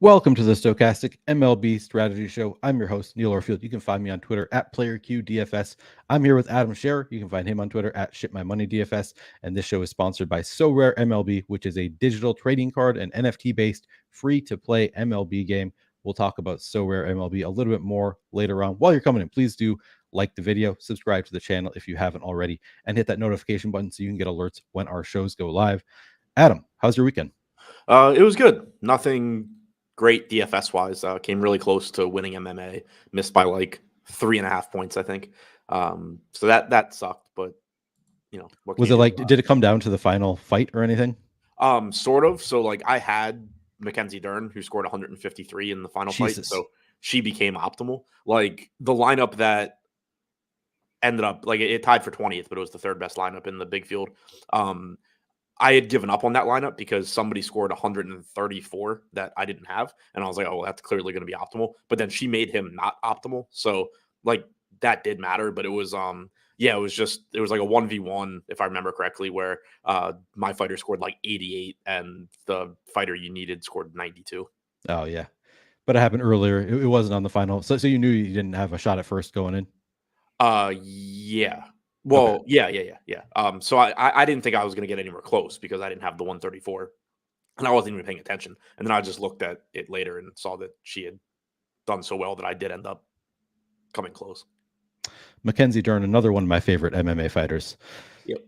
Welcome to the Stochastic MLB Strategy Show. I'm your host, Neil Orfield. You can find me on Twitter at PlayerQDFS. I'm here with Adam Scherer. You can find him on Twitter at ShipMyMoneyDFS. And this show is sponsored by SoRare MLB, which is a digital trading card and NFT-based free-to-play MLB game. We'll talk about SoRare MLB a little bit more later on. While you're coming in, please do like the video, subscribe to the channel if you haven't already, and hit that notification button so you can get alerts when our shows go live. Adam, how's your weekend? It was good. Nothing great DFS wise. Came really close to winning MMA. Missed by like 3.5 points, I think. So that sucked. But you know, what was it like? Did it come down to the final fight or anything? Sort of. So like I had Mackenzie Dern, who scored 153 in the final fight. So she became optimal. Like the lineup that ended up like it tied for 20th, but it was the third best lineup in the big field. I had given up on that lineup because somebody scored 134 that I didn't have. And I was like, oh, well, that's clearly going to be optimal. But then she made him not optimal. So like that did matter. But it was, it was like a 1v1, if I remember correctly, where my fighter scored like 88 and the fighter you needed scored 92. Oh, yeah. But it happened earlier. It wasn't on the final. So you knew you didn't have a shot at first going in? Yeah. Well, okay. Yeah. So I didn't think I was going to get anywhere close because I didn't have the 134 and I wasn't even paying attention. And then I just looked at it later and saw that she had done so well that I did end up coming close. Mackenzie Dern, another one of my favorite MMA fighters. Yep.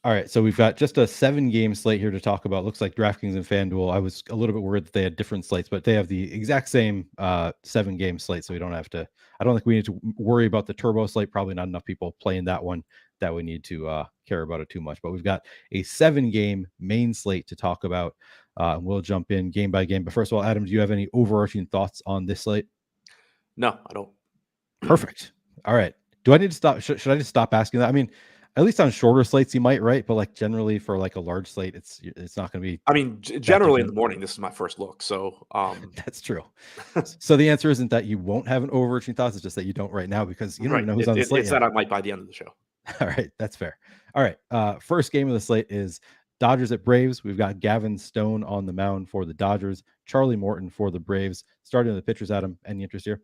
All right, so we've got just a 7-game slate here to talk about. Looks like DraftKings and FanDuel. I was a little bit worried that they had different slates, but they have the exact same 7-game slate, so we don't have to. I don't think we need to worry about the turbo slate. Probably not enough people playing that one that we need to care about it too much. But we've got a 7-game main slate to talk about. We'll jump in game by game. But first of all, Adam, do you have any overarching thoughts on this slate? No, I don't. Perfect. All right. Do I need to stop? Should I just stop asking that? I mean, at least on shorter slates, you might, right? But like generally for like a large slate, it's not going to be. I mean, generally in the morning, this is my first look. So that's true. So the answer isn't that you won't have an overarching thought. It's just that you don't right now because you don't even know who's on the slate. It's that I might by the end of the show. All right. That's fair. All right. First game of the slate is Dodgers at Braves. We've got Gavin Stone on the mound for the Dodgers, Charlie Morton for the Braves. Starting the pitchers, Adam, any interest here?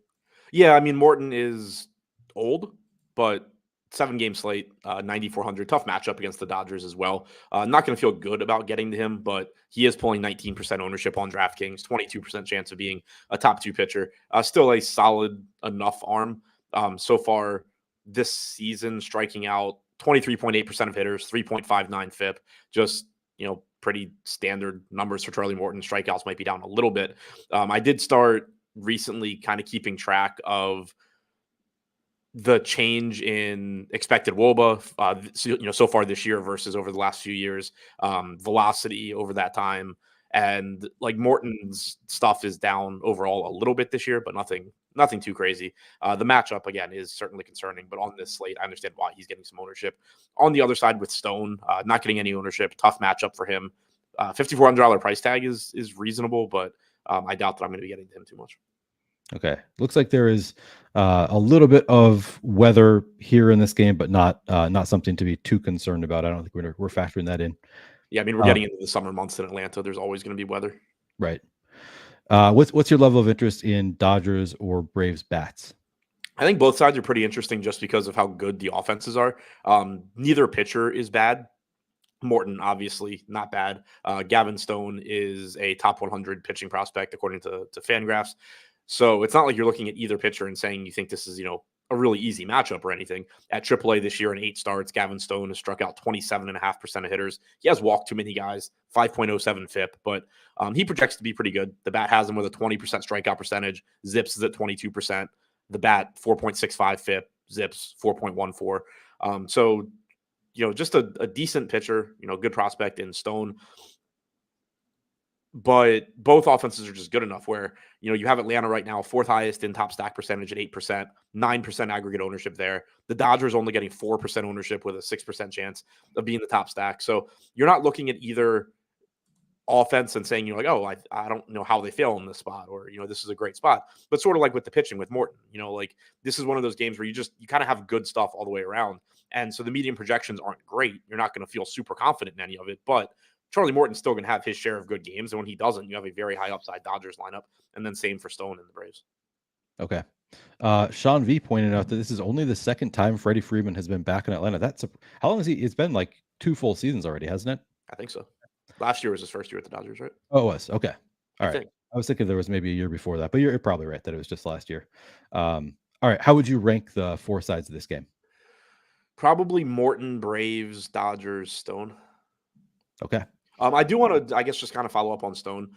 Yeah. I mean, Morton is old, but 7-game slate, 9,400. Tough matchup against the Dodgers as well. Not going to feel good about getting to him, but he is pulling 19% ownership on DraftKings, 22% chance of being a top 2 pitcher. Still a solid enough arm. So far this season, striking out 23.8% of hitters, 3.59 FIP. Just, pretty standard numbers for Charlie Morton. Strikeouts might be down a little bit. I did start recently kind of keeping track of the change in expected WOBA, so far this year versus over the last few years, velocity over that time, and like Morton's stuff is down overall a little bit this year, but nothing too crazy. The matchup again is certainly concerning, but on this slate, I understand why he's getting some ownership. On the other side with Stone, not getting any ownership, tough matchup for him. $5,400 price tag is reasonable, but I doubt that I'm going to be getting to him too much. Okay. Looks like there is a little bit of weather here in this game, but not something to be too concerned about. I don't think we're factoring that in. Yeah, I mean, we're getting into the summer months in Atlanta. There's always going to be weather. Right. What's your level of interest in Dodgers or Braves bats? I think both sides are pretty interesting just because of how good the offenses are. Neither pitcher is bad. Morton, obviously, not bad. Gavin Stone is a top 100 pitching prospect, according to FanGraphs. So it's not like you're looking at either pitcher and saying you think this is, a really easy matchup or anything. At AAA this year in 8 starts, Gavin Stone has struck out 27.5% of hitters. He has walked too many guys, 5.07 FIP, but he projects to be pretty good. The bat has him with a 20% strikeout percentage. Zips is at 22%. The bat, 4.65 FIP. Zips, 4.14. So, just a decent pitcher, good prospect in Stone. But both offenses are just good enough where, you have Atlanta right now, 4th highest in top stack percentage at 8%, 9% aggregate ownership there. The Dodgers only getting 4% ownership with a 6% chance of being the top stack. So you're not looking at either offense and saying, oh, I don't know how they fail in this spot, or, this is a great spot. But sort of like with the pitching with Morton, this is one of those games where you kind of have good stuff all the way around. And so the median projections aren't great. You're not going to feel super confident in any of it, but Charlie Morton's still going to have his share of good games. And when he doesn't, you have a very high upside Dodgers lineup. And then same for Stone and the Braves. Okay. Sean V pointed out that this is only the second time Freddie Freeman has been back in Atlanta. How long has he? It's been like 2 full seasons already, hasn't it? I think so. Last year was his first year at the Dodgers, right? Oh, it was. Okay. All right. think. I was thinking there was maybe a year before that, but you're probably right that it was just last year. All right. How would you rank the 4 sides of this game? Probably Morton, Braves, Dodgers, Stone. Okay. I do want to, I guess, just kind of follow up on Stone.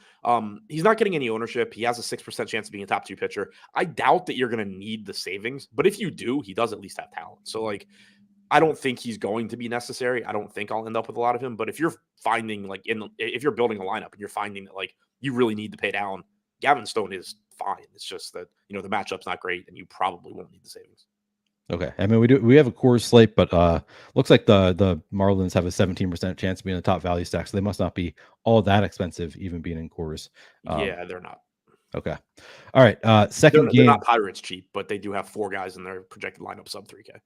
He's not getting any ownership. He has a 6% chance of being a top 2 pitcher. I doubt that you're going to need the savings, but if you do, he does at least have talent. So, I don't think he's going to be necessary. I don't think I'll end up with a lot of him. But if you're finding, if you're building a lineup and you're finding that, you really need to pay down, Gavin Stone is fine. It's just that, the matchup's not great and you probably won't need the savings. Okay. I mean, we have a Coors slate, but looks like the Marlins have a 17% chance of being a top value stack, so they must not be all that expensive, even being in Coors. Yeah, they're not. Okay. All right. Second game. They're not Pirates cheap, but they do have 4 guys in their projected lineup sub 3K.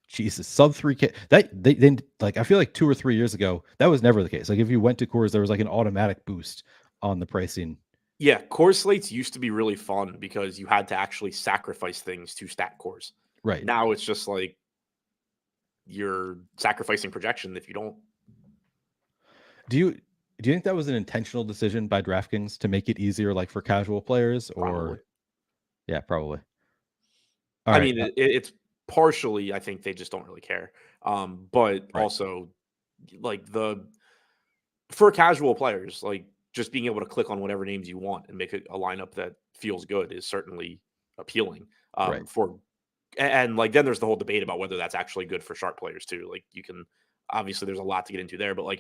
Jesus, sub 3K. That they I feel like 2 or 3 years ago that was never the case. Like if you went to Coors, there was like an automatic boost on the pricing. Yeah, Coors slates used to be really fun because you had to actually sacrifice things to stack Coors. Right. Now it's just like you're sacrificing projection if you don't. Do you think that was an intentional decision by DraftKings to make it easier, like for casual players, or? Probably. Yeah, probably. I mean, it's partially. I think they just don't really care, but also for casual players, just being able to click on whatever names you want and make a lineup that feels good is certainly appealing. And then there's the whole debate about whether that's actually good for sharp players too. You can obviously there's a lot to get into there, but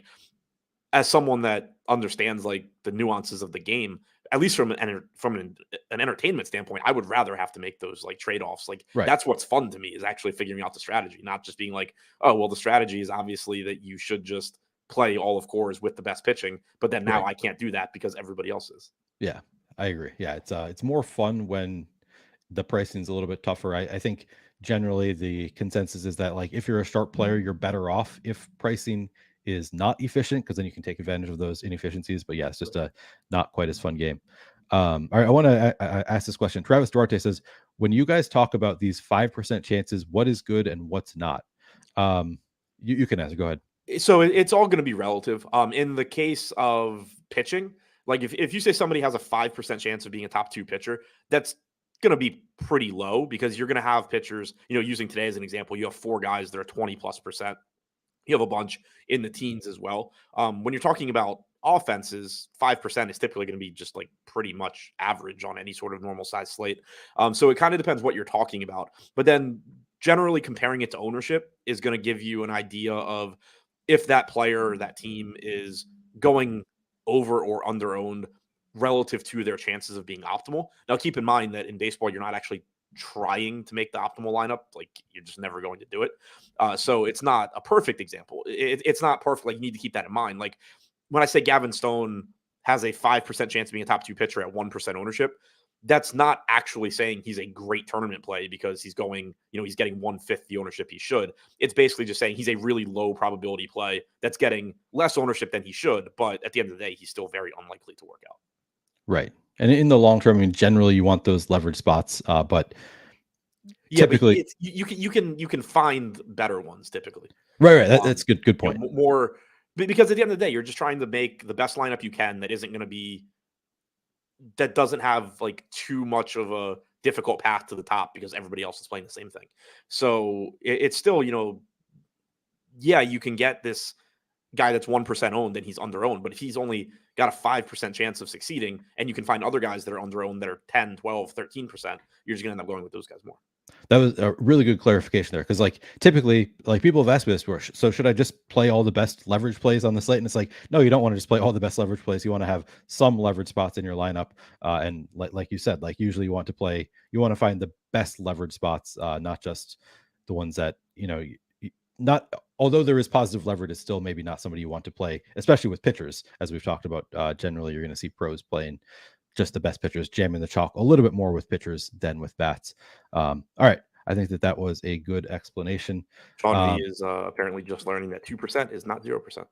as someone that understands the nuances of the game, at least from an entertainment standpoint, I would rather have to make those trade-offs. That's what's fun to me is actually figuring out the strategy, not just being oh, well, the strategy is obviously that you should just play all of Coors with the best pitching, but then now I can't do that because everybody else is. Yeah, I agree. Yeah, it's more fun when the pricing's a little bit tougher. I think generally the consensus is that if you're a sharp player, you're better off if pricing is not efficient, because then you can take advantage of those inefficiencies. But yeah, it's just a not quite as fun game. All right, I want to ask this question. Travis Duarte says, when you guys talk about these 5% chances, what is good and what's not? You can answer. Go ahead. So it's all going to be relative. In the case of pitching, if you say somebody has a 5% chance of being a top 2 pitcher, that's going to be pretty low because you're going to have pitchers, using today as an example, you have 4 guys that are 20+%. You have a bunch in the teens as well. When you're talking about offenses, 5% is typically going to be just like pretty much average on any sort of normal size slate. So it kind of depends what you're talking about. But then generally comparing it to ownership is going to give you an idea of if that player or that team is going over or under owned relative to their chances of being optimal. Now, keep in mind that in baseball, you're not actually trying to make the optimal lineup. Like, you're just never going to do it. So it's not a perfect example. It's not perfect. Like, you need to keep that in mind. Like, when I say Gavin Stone has a 5% chance of being a top 2 pitcher at 1% ownership, that's not actually saying he's a great tournament play because he's going, he's getting 1/5 the ownership he should. It's basically just saying he's a really low probability play that's getting less ownership than he should. But at the end of the day, he's still very unlikely to work out. Right. And in the long term, I mean, generally you want those leverage spots, but typically but you can find better ones typically. Right. That's good point. More because at the end of the day, you're just trying to make the best lineup you can that doesn't have like too much of a difficult path to the top because everybody else is playing the same thing. So it's still, you can get this guy that's 1% owned and he's under owned, but if he's only got a 5% chance of succeeding and you can find other guys that are under owned that are 10, 12, 13%, you're just gonna end up going with those guys more. That was a really good clarification there. Cause like typically like people have asked me this before, so should I just play all the best leverage plays on the slate? And it's like, no, you don't want to just play all the best leverage plays. You want to have some leverage spots in your lineup. And like you said, like usually you want to find the best leverage spots, not just the ones that, not, although there is positive leverage, it's still maybe not somebody you want to play, especially with pitchers. As we've talked about, generally you're going to see pros playing just the best pitchers, jamming the chalk a little bit more with pitchers than with bats. All right. I think that was a good explanation. Sean V is apparently just learning that 2% is not 0%.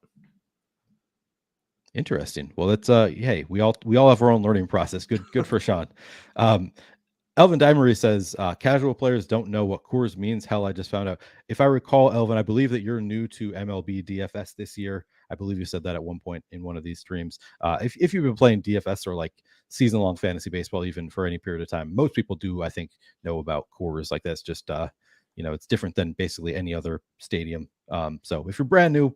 Interesting. Well, that's hey, we all have our own learning process. Good for Sean. Elvin Dimery says, casual players don't know what Coors means. Hell, I just found out. If I recall, Elvin, I believe that you're new to MLB DFS this year. I believe you said that at one point in one of these streams. If you've been playing DFS or like season-long fantasy baseball, even for any period of time, most people do, I think, know about Coors. Like that's just, it's different than basically any other stadium. So if you're brand new,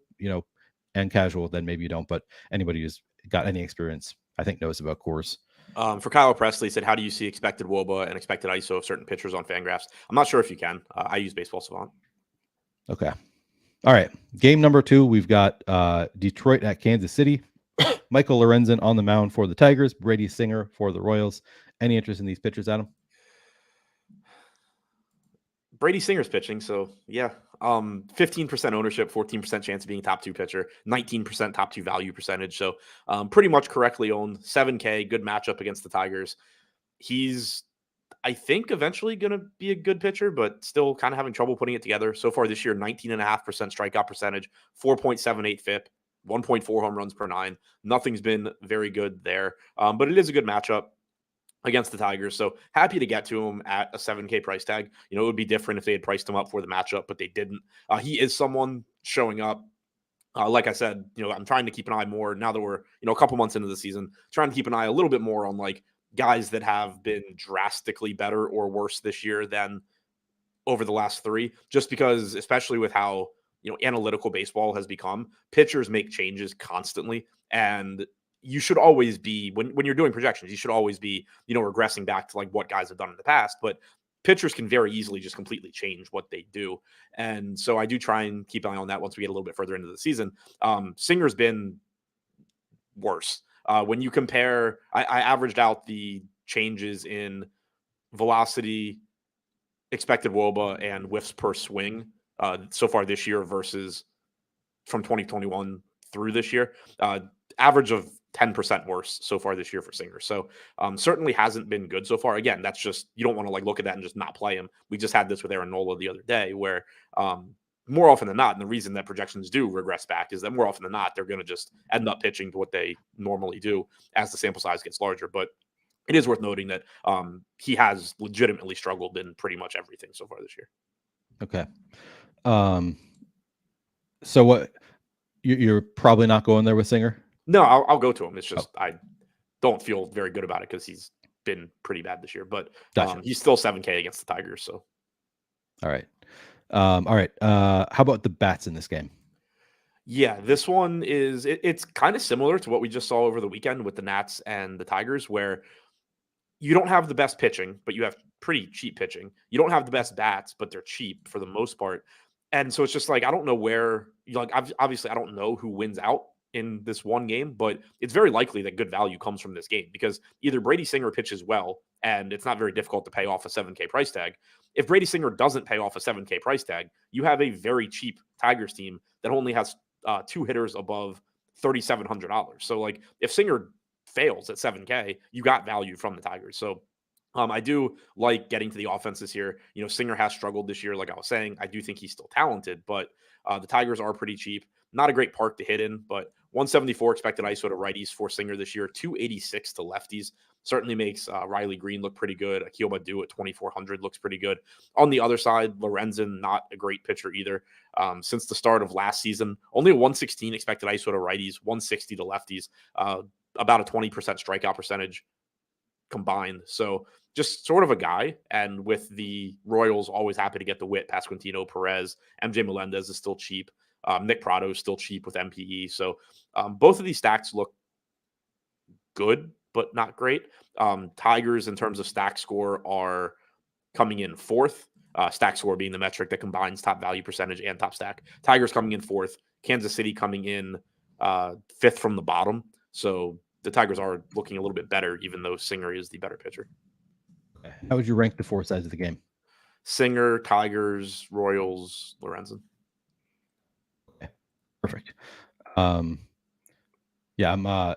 and casual, then maybe you don't. But anybody who's got any experience, I think, knows about Coors. For Kyle Presley said, how do you see expected WOBA and expected ISO of certain pitchers on Fangraphs? I'm not sure if you can. I use Baseball Savant. Okay. All right. Game number 2, we've got Detroit at Kansas City. Michael Lorenzen on the mound for the Tigers. Brady Singer for the Royals. Any interest in these pitchers, Adam? Brady Singer's pitching, so yeah. 15% ownership, 14% chance of being top 2 pitcher, 19% top 2 value percentage. So pretty much correctly owned. 7K, good matchup against the Tigers. He's, I think, eventually going to be a good pitcher, but still kind of having trouble putting it together. So far this year, 19.5% strikeout percentage, 4.78 FIP, 1.4 home runs per 9. Nothing's been very good there, but it is a good matchup against the Tigers. So happy to get to him at a 7K price tag. It would be different if they had priced him up for the matchup, but they didn't. He is someone showing up. Like I said, I'm trying to keep an eye more now that we're, a couple months into the season, trying to keep an eye a little bit more on like guys that have been drastically better or worse this year than over the last 3, just because, especially with how, analytical baseball has become, pitchers make changes constantly. And you should always be, when you're doing projections, you should always be, regressing back to like what guys have done in the past, but pitchers can very easily just completely change what they do. And so I do try and keep an eye on that once we get a little bit further into the season. Singer's been worse. When you compare, I averaged out the changes in velocity, expected WOBA, and whiffs per swing so far this year versus from 2021 through this year. Average of 10% worse so far this year for Singer. So certainly hasn't been good so far. Again, that's just, you don't want to like look at that and just not play him. We just had this with Aaron Nola the other day where more often than not, and the reason that projections do regress back is that more often than not, they're going to just end up pitching to what they normally do as the sample size gets larger. But it is worth noting that he has legitimately struggled in pretty much everything so far this year. Okay. So what, you're probably not going there with Singer? No, I'll go to him. It's just I don't feel very good about it because he's been pretty bad this year. But gotcha. He's still 7K against the Tigers. So, all right. How about the bats in this game? Yeah, this one is it's kind of similar to what we just saw over the weekend with the Nats and the Tigers, where you don't have the best pitching, but you have pretty cheap pitching. You don't have the best bats, but they're cheap for the most part. And so it's just like I don't know where like obviously I don't know who wins out in this one game, but it's very likely that good value comes from this game because either Brady Singer pitches well and it's not very difficult to pay off a 7K price tag. If Brady Singer doesn't pay off a 7K price tag, you have a very cheap Tigers team that only has two hitters above $3,700. So like if Singer fails at 7K, you got value from the Tigers. So I do like getting to the offenses here. You know, Singer has struggled this year, like I was saying. I do think he's still talented, but the Tigers are pretty cheap. Not a great park to hit in, but 174 expected ISO to righties for Singer this year, 286 to lefties. Certainly makes Riley Green look pretty good. Akil Baddoo at 2,400 looks pretty good. On the other side, Lorenzen, not a great pitcher either. Since the start of last season, only a 116 expected ISO to righties, 160 to lefties, about a 20% strikeout percentage combined. So just sort of a guy. And with the Royals always happy to get the Witt, Pasquantino, Perez, MJ Melendez is still cheap. Nick Prado is still cheap with MPE. So both of these stacks look good, but not great. Tigers, in terms of stack score, are coming in fourth. Stack score being the metric that combines top value percentage and top stack. Tigers coming in fourth. Kansas City coming in fifth from the bottom. So the Tigers are looking a little bit better, even though Singer is the better pitcher. How would you rank the four sides of the game? Singer, Tigers, Royals, Lorenzen. Okay. Perfect. Yeah, I'm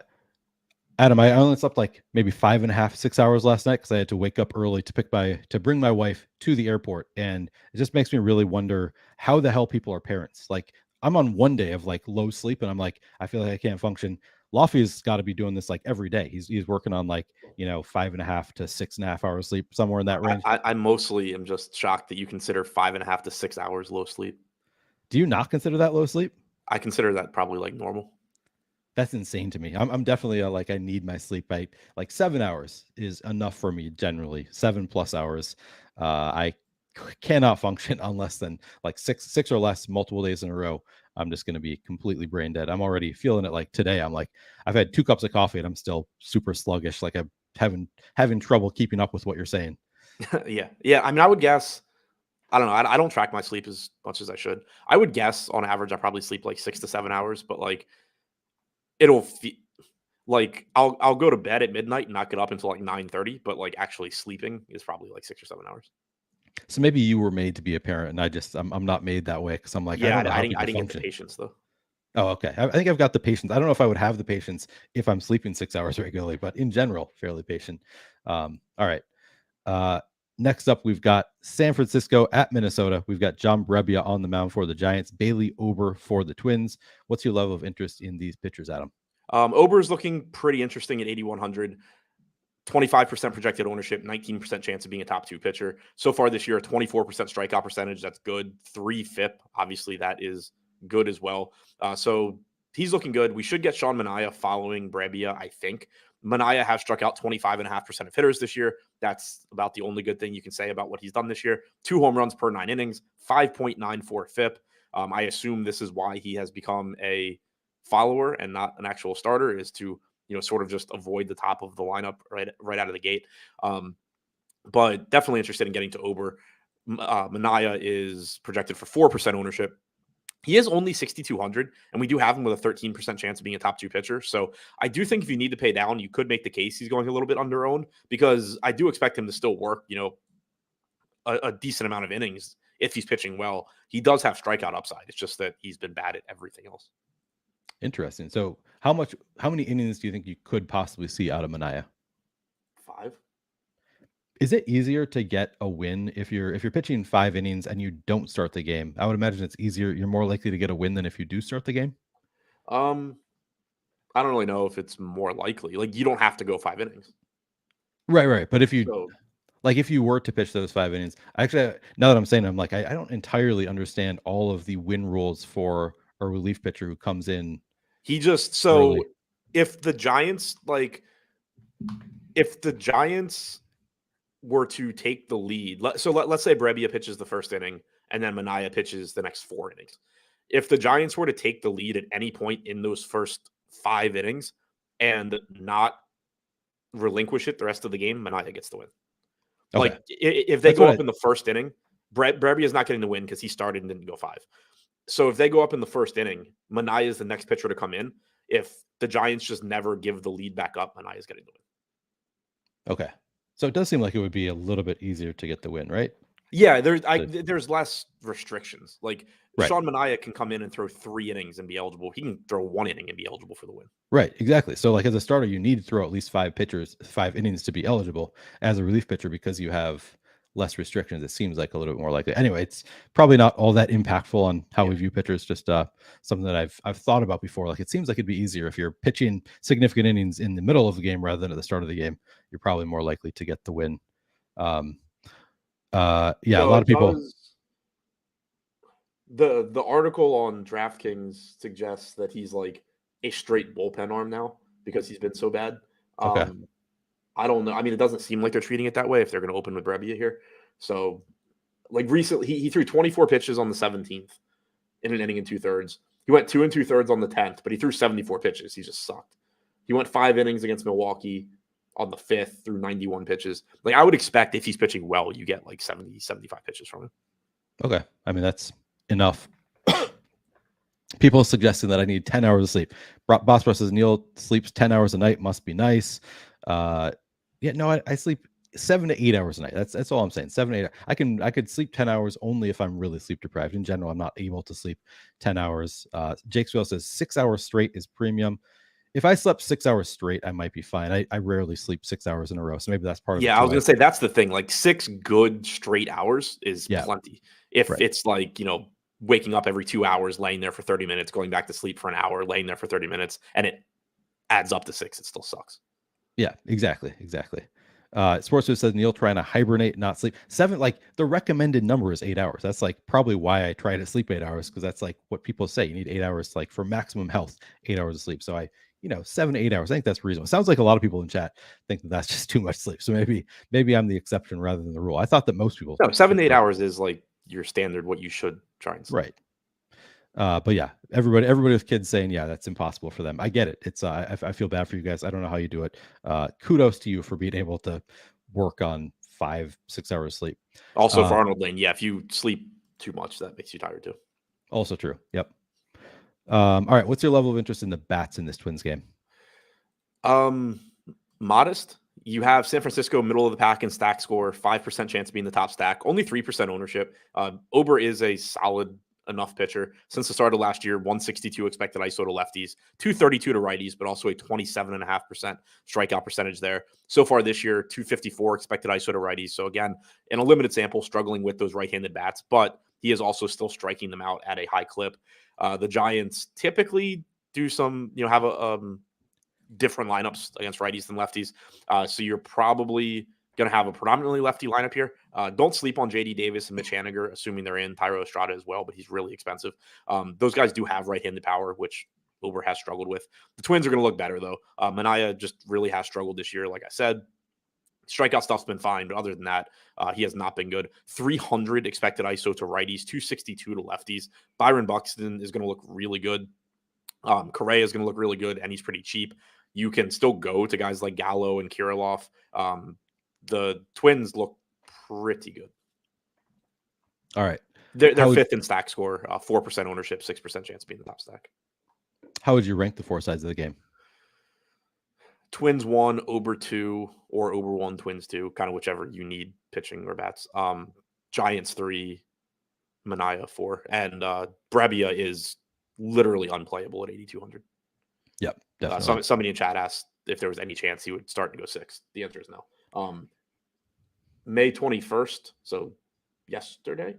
Adam, I only slept like maybe 5.5, 6 hours last night because I had to wake up early to bring my wife to the airport. And it just makes me really wonder how the hell people are parents. Like I'm on one day of like low sleep and I'm like, I feel like I can't function. Lofty's got to be doing this like every day. He's working on like, 5.5 to 6.5 hours sleep, somewhere in that range. I mostly am just shocked that you consider 5.5 to 6 hours low sleep. Do you not consider that low sleep? I consider that probably like normal. That's insane to me. I'm definitely like I need my sleep. Like 7 hours is enough for me generally. 7+ hours. I cannot function on less than like six or less multiple days in a row. I'm just going to be completely brain dead. I'm already feeling it. Like today, I'm like I've had 2 cups of coffee and I'm still super sluggish. Like I'm having trouble keeping up with what you're saying. Yeah. I mean, I would guess. I don't know. I don't track my sleep as much as I should. I would guess on average I probably sleep like 6 to 7 hours, but like it'll like I'll go to bed at midnight and not get up until like 9:30, but like actually sleeping is probably like 6 or 7 hours. So maybe you were made to be a parent, and I'm not made that way because I'm like Yeah, I don't know how I people didn't get the function. patience though. Oh, okay. I think I've got the patience. I don't know if I would have the patience if I'm sleeping 6 hours regularly, but in general, fairly patient. All right. Next up, we've got San Francisco at Minnesota. We've got John Brebbia on the mound for the Giants, Bailey Ober for the Twins. What's your level of interest in these pitchers, Adam? Ober's looking pretty interesting at 8,100. 25% projected ownership, 19% chance of being a top 2 pitcher. So far this year, a 24% strikeout percentage. That's good. 3 FIP. Obviously, that is good as well. So he's looking good. We should get Sean Manaea following Brebbia, I think. Manaea has struck out 25.5% of hitters this year. That's about the only good thing you can say about what he's done this year. 2 home runs per 9 innings, 5.94 FIP. I assume this is why he has become a follower and not an actual starter, is to sort of just avoid the top of the lineup right out of the gate. But definitely interested in getting to Ober. Manaea is projected for 4% ownership. He is only 6,200, and we do have him with a 13% chance of being a top 2 pitcher. So I do think if you need to pay down, you could make the case he's going a little bit under owned, because I do expect him to still work, a decent amount of innings if he's pitching well. He does have strikeout upside. It's just that he's been bad at everything else. Interesting. So how many innings do you think you could possibly see out of Manaea? 5. Is it easier to get a win if you're pitching 5 innings and you don't start the game? I would imagine it's easier. You're more likely to get a win than if you do start the game. I don't really know if it's more likely. Like, you don't have to go 5 innings. Right. But if you if you were to pitch those 5 innings, actually, now that I'm saying, I'm like, I don't entirely understand all of the win rules for a relief pitcher who comes in. Early. If the Giants were to take the lead, let's say Brebbia pitches the first inning and then Manaea pitches the next 4 innings. If the Giants were to take the lead at any point in those first 5 innings and not relinquish it the rest of the game, Manaea gets the win. Okay. Like if they go up in the first inning, Brebbia is not getting the win because he started and didn't go 5. So if they go up in the first inning, Manaea is the next pitcher to come in. If the Giants just never give the lead back up, Manaea is getting the win. Okay. So it does seem like it would be a little bit easier to get the win, right? Yeah, there's less restrictions. Like right. Sean Manaea can come in and throw 3 innings and be eligible. He can throw 1 inning and be eligible for the win. Right, exactly. So like as a starter, you need to throw at least 5 innings to be eligible as a relief pitcher because you have less restrictions. It seems like a little bit more likely. Anyway, it's probably not all that impactful on how we view pitchers. Just something that I've thought about before. Like it seems like it'd be easier if you're pitching significant innings in the middle of the game rather than at the start of the game. You're probably more likely to get the win. A lot of people. The article on DraftKings suggests that he's like a straight bullpen arm now because he's been so bad. Okay. I don't know. I mean, it doesn't seem like they're treating it that way if they're going to open with Brebbia here. So, like recently, he threw 24 pitches on the 17th in an inning and 2/3. He went 2 2/3 on the 10th, but he threw 74 pitches. He just sucked. He went 5 innings against Milwaukee on the 5th through 91 pitches. Like I would expect if he's pitching well, you get like 70, 75 pitches from him. Okay. I mean, that's enough. People suggesting that I need 10 hours of sleep. Boss Bros says Neil sleeps 10 hours a night. Must be nice. I sleep 7 to 8 hours a night. That's all I'm saying. 7 to 8. I could sleep 10 hours only if I'm really sleep deprived. In general, I'm not able to sleep 10 hours. Jake Swell says 6 hours straight is premium. If I slept 6 hours straight, I might be fine. I rarely sleep 6 hours in a row, so maybe that's part of it. Yeah, I was gonna say that's the thing. Like 6 good straight hours is plenty. If it's like, waking up every 2 hours, laying there for 30 minutes, going back to sleep for an hour, laying there for 30 minutes, and it adds up to 6, it still sucks. Yeah, exactly. Sportsman says Neil trying to hibernate, not sleep. 7, like the recommended number is 8 hours. That's like probably why I try to sleep 8 hours, because that's like what people say. You need 8 hours, like for maximum health, 8 hours of sleep. So 7 to 8 hours. I think that's reasonable. It sounds like a lot of people in chat think that that's just too much sleep. So maybe I'm the exception rather than the rule. I thought that most people. No, 7 to 8 hours is like your standard, what you should try and sleep. Right. But yeah, everybody with kids saying, yeah, that's impossible for them. I get it. It's I feel bad for you guys. I don't know how you do it. Kudos to you for being able to work on 5-6 hours sleep. Also for Arnold Lane, if you sleep too much, that makes you tired too. Also true. Yep. All right. What's your level of interest in the bats in this Twins game? Modest. You have San Francisco middle of the pack in stack score, 5% chance of being the top stack, only 3% ownership. Ober is a solid enough pitcher. Since the start of last year, 162 expected ISO to lefties, 232 to righties, but also a 27.5% strikeout percentage there. So far this year, 254 expected ISO to righties. So again, in a limited sample, struggling with those right-handed bats, but he is also still striking them out at a high clip. The Giants typically do some, have a different lineups against righties than lefties. So you're probably going to have a predominantly lefty lineup here. Don't sleep on JD Davis and Mitch Haniger, assuming they're in. Thairo Estrada as well, but he's really expensive. Those guys do have right-handed power, which Ober has struggled with. The Twins are going to look better, though. Manaea just really has struggled this year. Like I said, strikeout stuff's been fine, but other than that, he has not been good. 300 expected ISO to righties, 262 to lefties. Byron Buxton is going to look really good. Correa is going to look really good, and he's pretty cheap. You can still go to guys like Gallo and Kirilloff. The Twins look pretty good. All right. They're fifth in stack score, 4% ownership, 6% chance of being the top stack. How would you rank the 4 sides of the game? Twins 1, Ober 2, or Ober 1, Twins 2, kind of whichever you need pitching or bats. Giants 3, Manaea 4, and Brebbia is literally unplayable at 8,200. Yep, definitely. Somebody in chat asked if there was any chance he would start to go 6th. The answer is no. May 21st, so yesterday,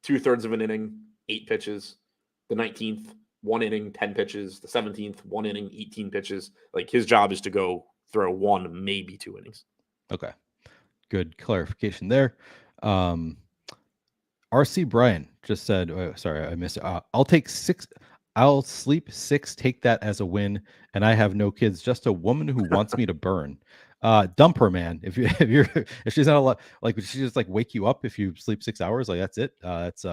2/3 of an inning, 8 pitches. The 19th, 1 inning, 10 pitches. The 17th, 1 inning, 18 pitches. Like his job is to go throw 1, maybe 2 innings. Okay, good clarification there. RC Brian just said, sorry, I missed it. I'll take 6. I'll sleep 6, take that as a win, and I have no kids, just a woman who wants me to burn. Dump her, man. If she's not a lot, like she just like wake you up if you sleep 6 hours, like that's it. That's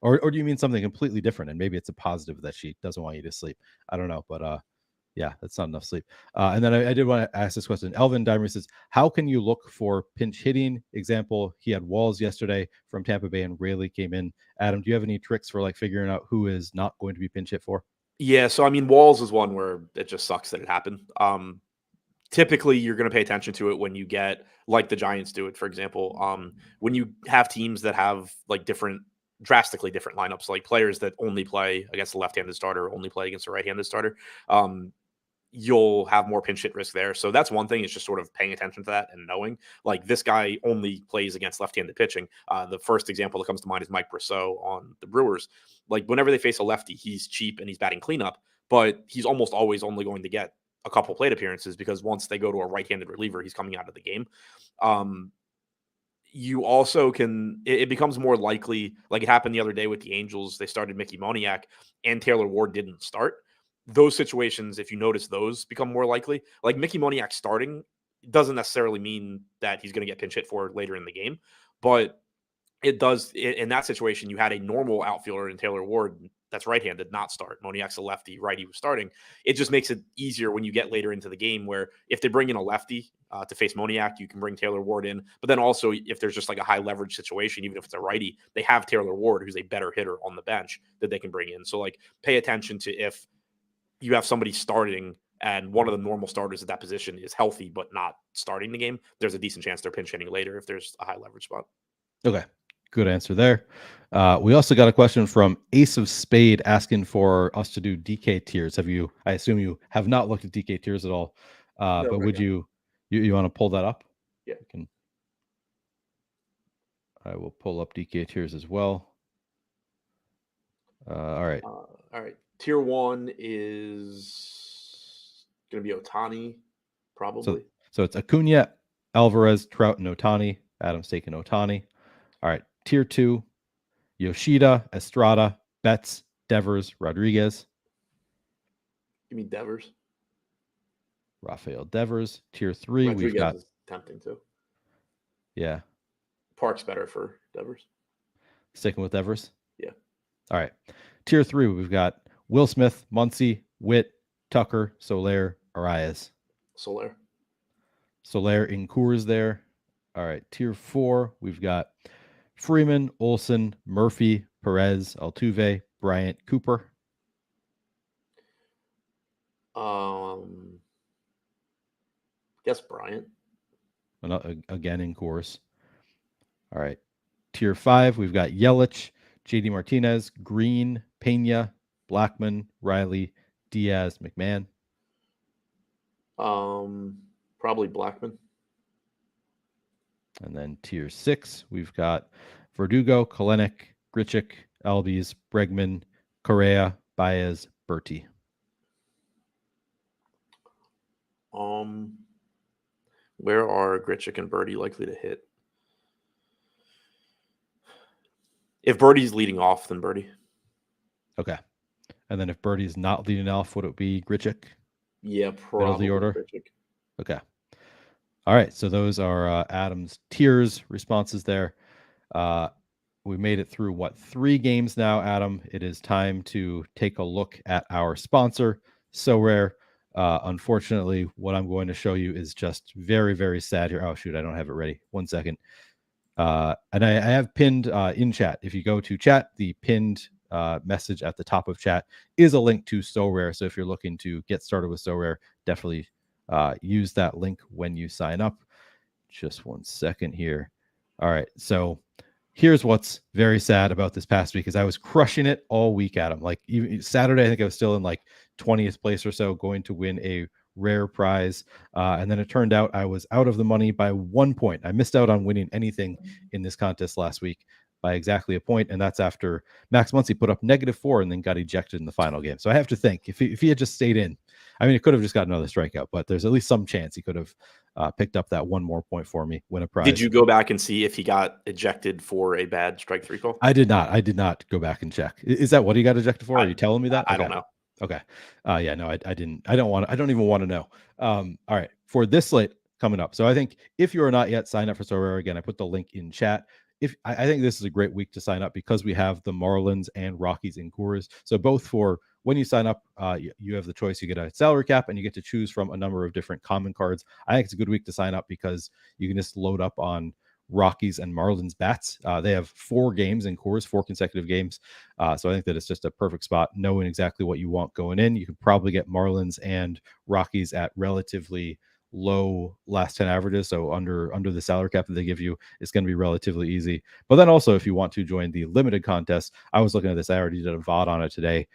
Or do you mean something completely different? And maybe it's a positive that she doesn't want you to sleep. I don't know, but yeah, that's not enough sleep. And then I did want to ask this question. Elvin Dimer says, how can you look for pinch hitting? Example, he had Walls yesterday from Tampa Bay and Rayleigh came in. Adam, do you have any tricks for like figuring out who is not going to be pinch hit for? Yeah, so I mean, Walls is one where it just sucks that it happened. Typically, you're going to pay attention to it when you get, like the Giants do it, for example. When you have teams that have like drastically different lineups, like players that only play against the left-handed starter, only play against the right-handed starter, you'll have more pinch hit risk there. So that's one thing, is just sort of paying attention to that and knowing, like, this guy only plays against left-handed pitching. The first example that comes to mind is Mike Brosseau on the Brewers. Like, whenever they face a lefty, he's cheap and he's batting cleanup, but he's almost always only going to get a couple plate appearances, because once they go to a right-handed reliever, he's coming out of the game. You also it becomes more likely, like it happened the other day with the Angels. They started Mickey Moniak and Taylor Ward didn't start. Those situations, if you notice, those become more likely. Like Mickey Moniak starting doesn't necessarily mean that he's going to get pinch hit for later in the game, but it does. In that situation, you had a normal outfielder in Taylor Ward that's right-handed not start. Moniak's a lefty, righty was starting. It just makes it easier when you get later into the game, where if they bring in a lefty to face Moniak, you can bring Taylor Ward in. But then also, if there's just like a high leverage situation, even if it's a righty, they have Taylor Ward, who's a better hitter on the bench, that they can bring in. So like, pay attention to if you have somebody starting and one of the normal starters at that position is healthy but not starting the game, there's a decent chance they're pinch hitting later if there's a high leverage spot. Okay. Good answer there. We also got a question from Ace of Spade asking for us to do DK tiers. I assume you have not looked at DK tiers at all, no, but would you want to pull that up? Yeah. I will pull up DK tiers as well. All right. All right. Tier 1 is going to be Ohtani, probably. So it's Acuna, Alvarez, Trout, and Ohtani. Adam's taking Ohtani. All right. Tier 2, Yoshida, Estrada, Betts, Devers, Rodriguez. Give me Devers. Rafael Devers. Tier 3, Rodriguez we've got is tempting too. Yeah. Park's better for Devers. Sticking with Devers? Yeah. All right. Tier 3, we've got Will Smith, Muncy, Witt, Tucker, SoRare, Arias. SoRare in Coors there. All right. Tier 4, we've got Freeman, Olson, Murphy, Perez, Altuve, Bryant, Cooper. Guess Bryant. Again in Coors. All right. Tier 5, we've got Yelich, JD Martinez, Green, Pena, Blackman, Riley, Diaz, McMahon. Probably Blackman. And then tier 6, we've got Verdugo, Kalenic, Grichuk, Albies, Bregman, Correa, Baez, Berti. Where are Grichuk and Berti likely to hit? If Berti's leading off, then Berti. Okay. And then if Berti's not leading off, would it be Grichuk? Yeah, probably. Middle of the order? Grichuk. Okay. All right. So those are Adam's tiers responses there. We made it through 3 games now, Adam. It is time to take a look at our sponsor, SoRare. Unfortunately, what I'm going to show you is just very, very sad here. Oh, shoot. I don't have it ready. 1 second. And I have pinned in chat. If you go to chat, the pinned message at the top of chat is a link to SoRare. So if you're looking to get started with SoRare, definitely use that link when you sign up. Just 1 second here. All right. So here's what's very sad about this past week is I was crushing it all week, Adam. Like even Saturday, I think I was still in like 20th place or so, going to win a rare prize. And then it turned out I was out of the money by 1 point. I missed out on winning anything in this contest last week by exactly a point. And that's after Max Muncy put up -4 and then got ejected in the final game. So I have to think if he had just stayed in, I mean, he could have just got another strikeout, but there's at least some chance he could have picked up that 1 more point for me, win a prize. Did you go back and see if he got ejected for a bad strike 3 call? I did not go back and check. Is that what he got ejected for? Are you telling me that? I don't know. Okay. Yeah, no, I didn't. I don't even want to know. All right. For this slate coming up. So I think if you are not yet signed up for SoRare, again, I put the link in chat. if I think this is a great week to sign up because we have the Marlins and Rockies in Coors. So both for when you sign up, you have the choice. You get a salary cap and you get to choose from a number of different common cards. I think it's a good week to sign up because you can just load up on Rockies and Marlins bats. They have 4 games in Coors, 4 consecutive games. So I think that it's just a perfect spot, knowing exactly what you want going in. You could probably get Marlins and Rockies at relatively low last 10 averages, so under the salary cap that they give you. It's going to be relatively easy. But then also, if you want to join the limited contest, I was looking at this. I already did a VOD on it today.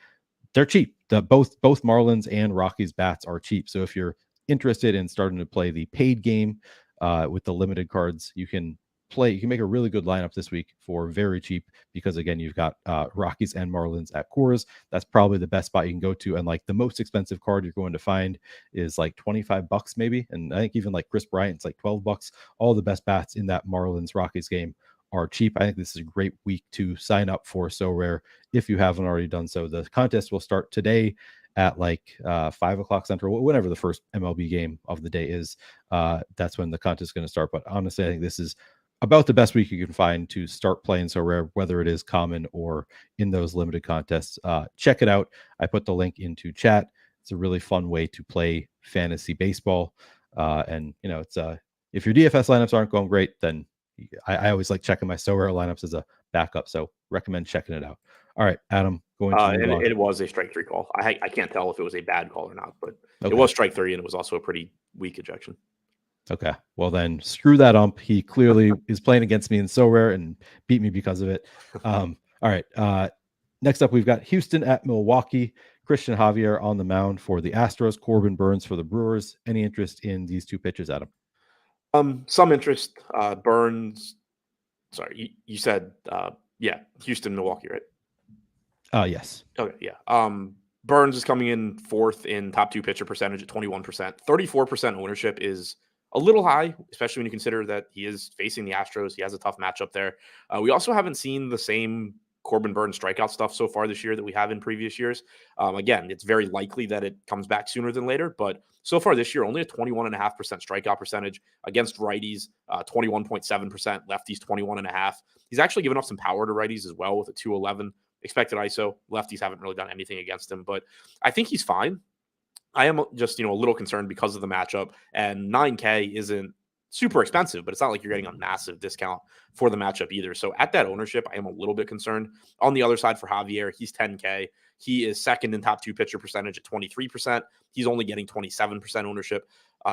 They're cheap. Both Marlins and Rockies bats are cheap. So if you're interested in starting to play the paid game with the limited cards, you can make a really good lineup this week for very cheap, because again, you've got Rockies and Marlins at Coors. That's probably the best spot you can go to. And like the most expensive card you're going to find is like $25 maybe. And I think even like Chris Bryant's like $12. All the best bats in that Marlins Rockies game are cheap. I think this is a great week to sign up for SoRare if you haven't already done so. The contest will start today at like 5 o'clock Central, whenever the first MLB game of the day is. That's when the contest is going to start. But honestly, I think this is about the best week you can find to start playing SoRare, whether it is common or in those limited contests. Check it out. I put the link into chat. It's a really fun way to play fantasy baseball. And you know, it's if your DFS lineups aren't going great, then I always like checking my SoRare lineups as a backup. So recommend checking it out. All right, Adam, going to move on. It was a strike 3 call. I can't tell if it was a bad call or not, but It was strike 3, and it was also a pretty weak ejection. Okay, well then screw that ump. He clearly is playing against me in SoRare and beat me because of it. All right, next up we've got Houston at Milwaukee. Christian Javier on the mound for the Astros. Corbin Burnes for the Brewers. Any interest in these 2 pitches, Adam? Some interest. Burnes. Sorry, you said Houston, Milwaukee, right? Yes. Okay, yeah. Burnes is coming in 4th in top 2 pitcher percentage at 21%. 34% ownership is a little high, especially when you consider that he is facing the Astros. He has a tough matchup there. We also haven't seen the same Corbin Burnes strikeout stuff so far this year that we have in previous years. Again, it's very likely that it comes back sooner than later, but so far this year, only a 21.5% strikeout percentage against righties, 21.7%, lefties 21.5. He's actually given up some power to righties as well with a 211 expected ISO. Lefties haven't really done anything against him, but I think he's fine. I am just, a little concerned because of the matchup, and 9K isn't super expensive, but it's not like you're getting a massive discount for the matchup either. So at that ownership, I am a little bit concerned. On the other side for Javier, he's 10K. He is 2nd in top 2 pitcher percentage at 23%. He's only getting 27% ownership.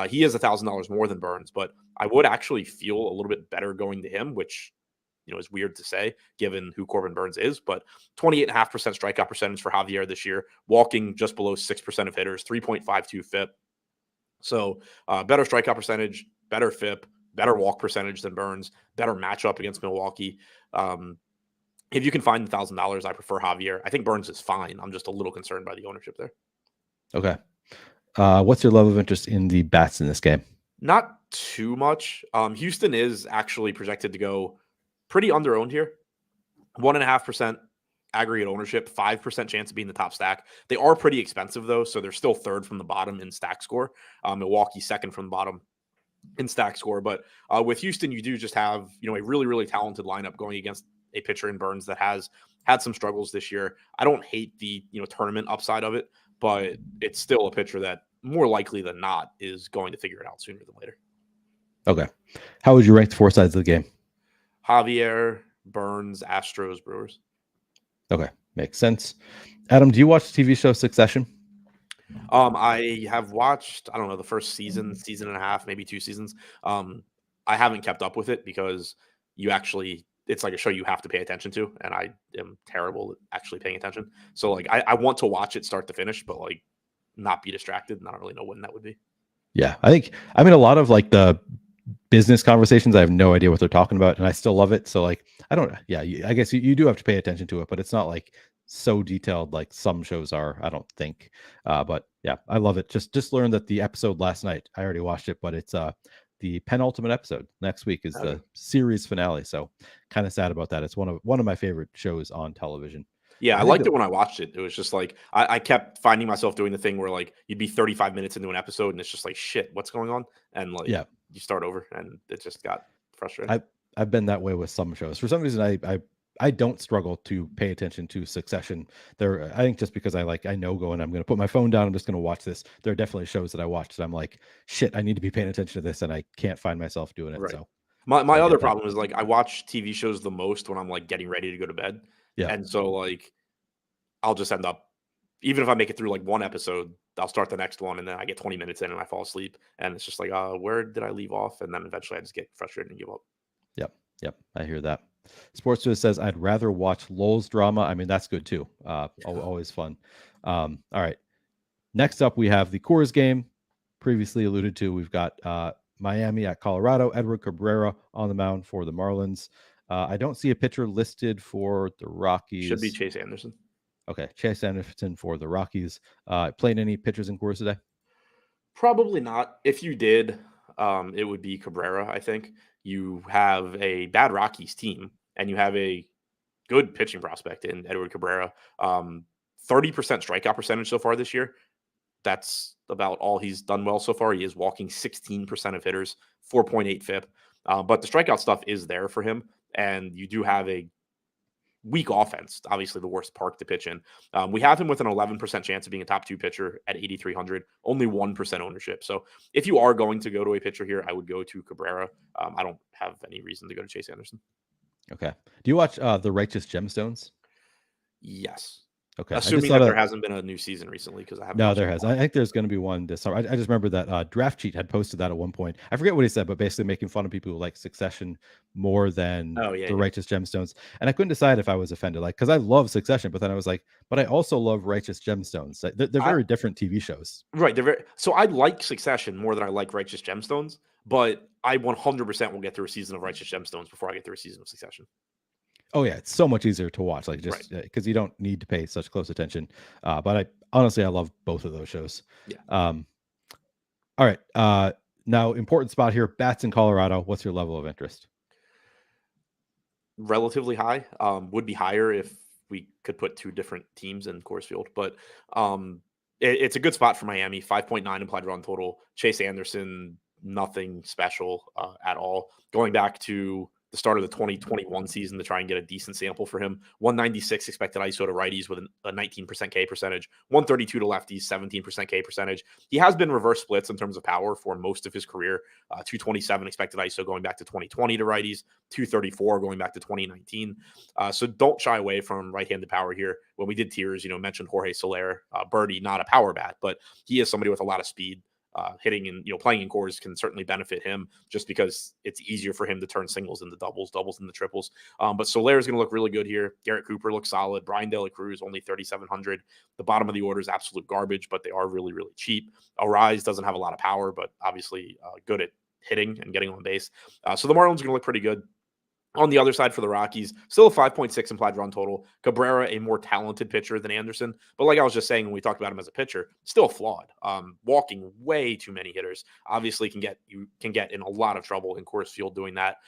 He is $1,000 more than Burnes, but I would actually feel a little bit better going to him, which is weird to say given who Corbin Burnes is, but 28.5% strikeout percentage for Javier this year, walking just below 6% of hitters, 3.52 FIP. So better strikeout percentage, better FIP, better walk percentage than Burnes, better matchup against Milwaukee. If you can find $1,000, I prefer Javier. I think Burnes is fine. I'm just a little concerned by the ownership there. Okay. What's your level of interest in the bats in this game? Not too much. Houston is actually projected to go pretty under-owned here. 1.5% aggregate ownership, 5% chance of being the top stack. They are pretty expensive, though, so they're still 3rd from the bottom in stack score. Milwaukee 2nd from the bottom in stack score. But with Houston, you do just have a really, really talented lineup going against a pitcher in Burnes that has had some struggles this year. I don't hate the tournament upside of it, but it's still a pitcher that more likely than not is going to figure it out sooner than later. Okay. How would you rank the 4 sides of the game? Javier, Burnes, Astros, Brewers. Okay, makes sense. Adam, do you watch the TV show Succession? I have watched, I don't know, the first season and a half, maybe 2 seasons. I haven't kept up with it because it's like a show you have to pay attention to, and I am terrible at actually paying attention. So like I want to watch it start to finish, but like not be distracted, and I don't really know when that would be. Yeah, I mean a lot of like the business conversations, I have no idea what they're talking about, and I still love it. So like I don't know. Yeah, I guess you do have to pay attention to it, but it's not like so detailed like some shows are, I don't think. But yeah, I love it. Just learned that the episode last night, I already watched it, but it's the penultimate episode. Next week is the series finale. So kind of sad about that. It's one of my favorite shows on television. Yeah, I liked it when I watched it. It was just like I kept finding myself doing the thing where like you'd be 35 minutes into an episode and it's just like, shit, what's going on? And like you start over, and it just got frustrating. I've been that way with some shows. For some reason, I don't struggle to pay attention to Succession. I think just because I know going, I'm going to put my phone down. I'm just going to watch this. There are definitely shows that I watch that I'm like, shit, I need to be paying attention to this, and I can't find myself doing it. Right. So my other problem is like I watch TV shows the most when I'm like getting ready to go to bed. Yeah. And so like I'll just end up, even if I make it through like one episode, I'll start the next one and then I get 20 minutes in and I fall asleep. And it's just like, where did I leave off? And then eventually I just get frustrated and give up. Yep. I hear that. Sports News says I'd rather watch Lowell's drama. I mean, that's good too. Always fun. All right. Next up, we have the Coors game. Previously alluded to, we've got Miami at Colorado. Edward Cabrera on the mound for the Marlins. I don't see a pitcher listed for the Rockies. Should be Chase Anderson. Okay, Chase Anderson for the Rockies. Playing any pitchers in Coors today? Probably not. If you did, it would be Cabrera, I think. You have a bad Rockies team, and you have a good pitching prospect in Edward Cabrera. 30% strikeout percentage so far this year. That's about all he's done well so far. He is walking 16% of hitters, 4.8 FIP. But the strikeout stuff is there for him, and you do have a weak offense, obviously the worst park to pitch in. We have him with an 11% chance of being a top 2 pitcher at 8,300, only 1% ownership. So if you are going to go to a pitcher here, I would go to Cabrera. I don't have any reason to go to Chase Anderson. Okay. Do you watch The Righteous Gemstones? Yes. Okay. Assuming that there hasn't been a new season recently, because I haven't. No, there has. I think there's going to be one this summer. I just remember that Draft Cheat had posted that at one point. I forget what he said, but basically making fun of people who like Succession more than Righteous Gemstones. And I couldn't decide if I was offended, because I love Succession, but then I was like, but I also love Righteous Gemstones. They're very different TV shows. Right. So I like Succession more than I like Righteous Gemstones, but I 100% will get through a season of Righteous Gemstones before I get through a season of Succession. Oh yeah, it's so much easier to watch, because you don't need to pay such close attention. But I love both of those shows. Yeah. All right. Now, important spot here: bats in Colorado. What's your level of interest? Relatively high. Would be higher if we could put 2 different teams in Coors Field, but it's a good spot for Miami. 5.9 implied run total. Chase Anderson, nothing special at all. Going back to the start of the 2021 season to try and get a decent sample for him. 196 expected ISO to righties with a 19% K percentage, 132 to lefties, 17% K percentage. He has been reverse splits in terms of power for most of his career. 227 expected ISO going back to 2020 to righties, 234 going back to 2019. So don't shy away from right-handed power here. When we did tiers, mentioned Jorge Soler, Birdie, not a power bat, but he is somebody with a lot of speed. Hitting and playing in Coors can certainly benefit him just because it's easier for him to turn singles into doubles into triples. But Soler is going to look really good here. Garrett Cooper looks solid. Brian De La Cruz only 3,700. The bottom of the order is absolute garbage, but they are really, really cheap. Arise doesn't have a lot of power, but obviously good at hitting and getting on base. So the Marlins are going to look pretty good. On the other side for the Rockies, still a 5.6 implied run total. Cabrera, a more talented pitcher than Anderson. But like I was just saying when we talked about him as a pitcher, still flawed. Walking way too many hitters. Obviously you can get in a lot of trouble in Coors Field doing that.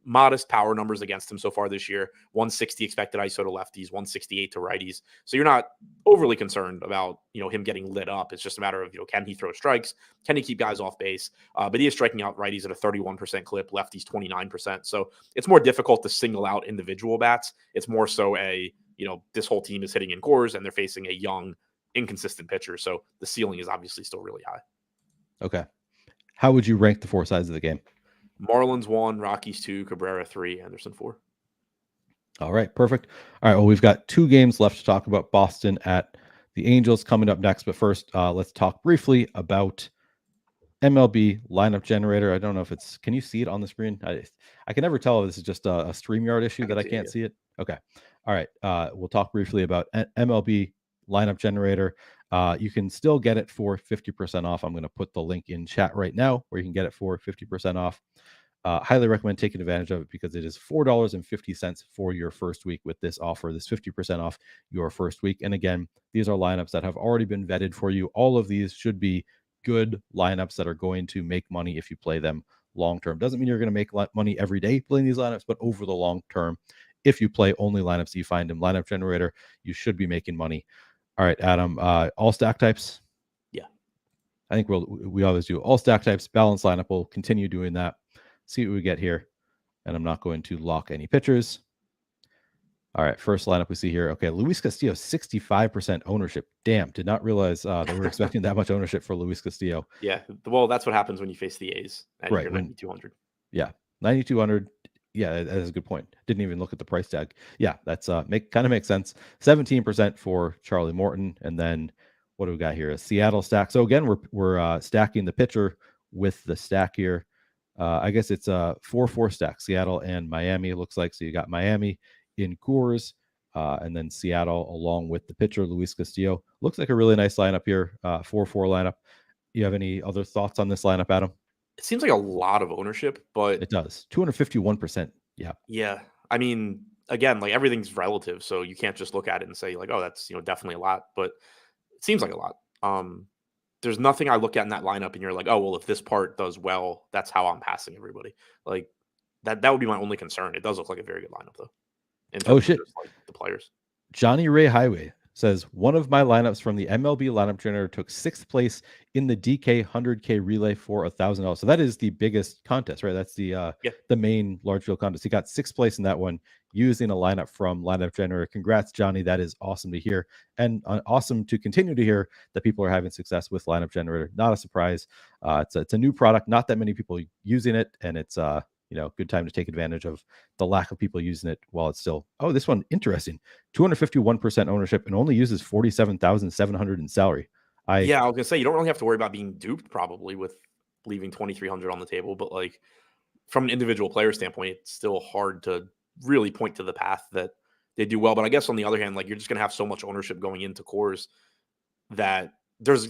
Modest power numbers against him so far this year. 160 expected ISO to lefties, 168 to righties. So you're not overly concerned about him getting lit up. It's just a matter of can he throw strikes? Can he keep guys off base? But he is striking out righties at a 31% clip, lefties 29%. So it's more difficult to single out individual bats. It's more so this whole team is hitting in Coors and they're facing a young, inconsistent pitcher. So the ceiling is obviously still really high. Okay. How would you rank the 4 sides of the game? Marlins 1, Rockies 2, Cabrera 3, Anderson 4. All right. Perfect. All right. Well, we've got 2 games left to talk about. Boston at the Angels coming up next. But first, let's talk briefly about MLB lineup generator. I don't know if can you see it on the screen? I can never tell if this is just a StreamYard issue that I can't see it. Okay. All right. We'll talk briefly about MLB lineup generator. You can still get it for 50% off. I'm going to put the link in chat right now where you can get it for 50% off. Highly recommend taking advantage of it because it is $4.50 for your first week with this offer, this 50% off your first week. And again, these are lineups that have already been vetted for you. All of these should be good lineups that are going to make money if you play them long term. Doesn't mean you're going to make money every day playing these lineups, but over the long term, if you play only lineups you find in lineup generator, you should be making money. All right, Adam, all stack types. Yeah, I think we always do all stack types, balanced lineup. We'll continue doing that. See what we get here. and I'm not going to lock any pitchers. All right, first lineup we see here. Okay, Luis Castillo, 65% ownership. Damn, did not realize that we were expecting that much ownership for Luis Castillo. Yeah, well, that's what happens when you face the A's at right, your 9,200. Yeah, 9,200. Yeah, that is a good point. Didn't even look at the price tag. Yeah, that's kind of makes sense. 17% for Charlie Morton, and then what do we got here? A Seattle stack. So again, we're stacking the pitcher with the stack here. I guess it's a 4-4 stack. Seattle and Miami, it looks like. So you got Miami in Coors, and then Seattle along with the pitcher Luis Castillo. Looks like a really nice lineup here. 4-4 lineup. You have any other thoughts on this lineup, Adam? It seems like a lot of ownership, but it does. 251%. Yeah. Yeah. I mean, again, like everything's relative, so you can't just look at it and say like, oh, that's definitely a lot, but it seems like a lot. There's nothing I look at in that lineup and you're like, oh, well, if this part does well, that's how I'm passing everybody. Like that would be my only concern. It does look like a very good lineup though. Oh shit. Just, like, the players. Johnny Ray Highway says one of my lineups from the MLB lineup generator took 6th place in the DK 100K relay for $1,000. So that is the biggest contest, right? That's the main large field contest. He got 6th place in that one using a lineup from lineup generator. Congrats, Johnny. That is awesome to hear, and awesome to continue to hear that people are having success with lineup generator. Not a surprise. It's a new product. Not that many people using it, and it's good time to take advantage of the lack of people using it while it's still. Oh, this one interesting. 251% ownership and only uses 47,700 in salary. I was gonna say you don't really have to worry about being duped probably with leaving 2,300 on the table, but like from an individual player standpoint, it's still hard to really point to the path that they do well. But I guess on the other hand, like you're just gonna have so much ownership going into cores that there's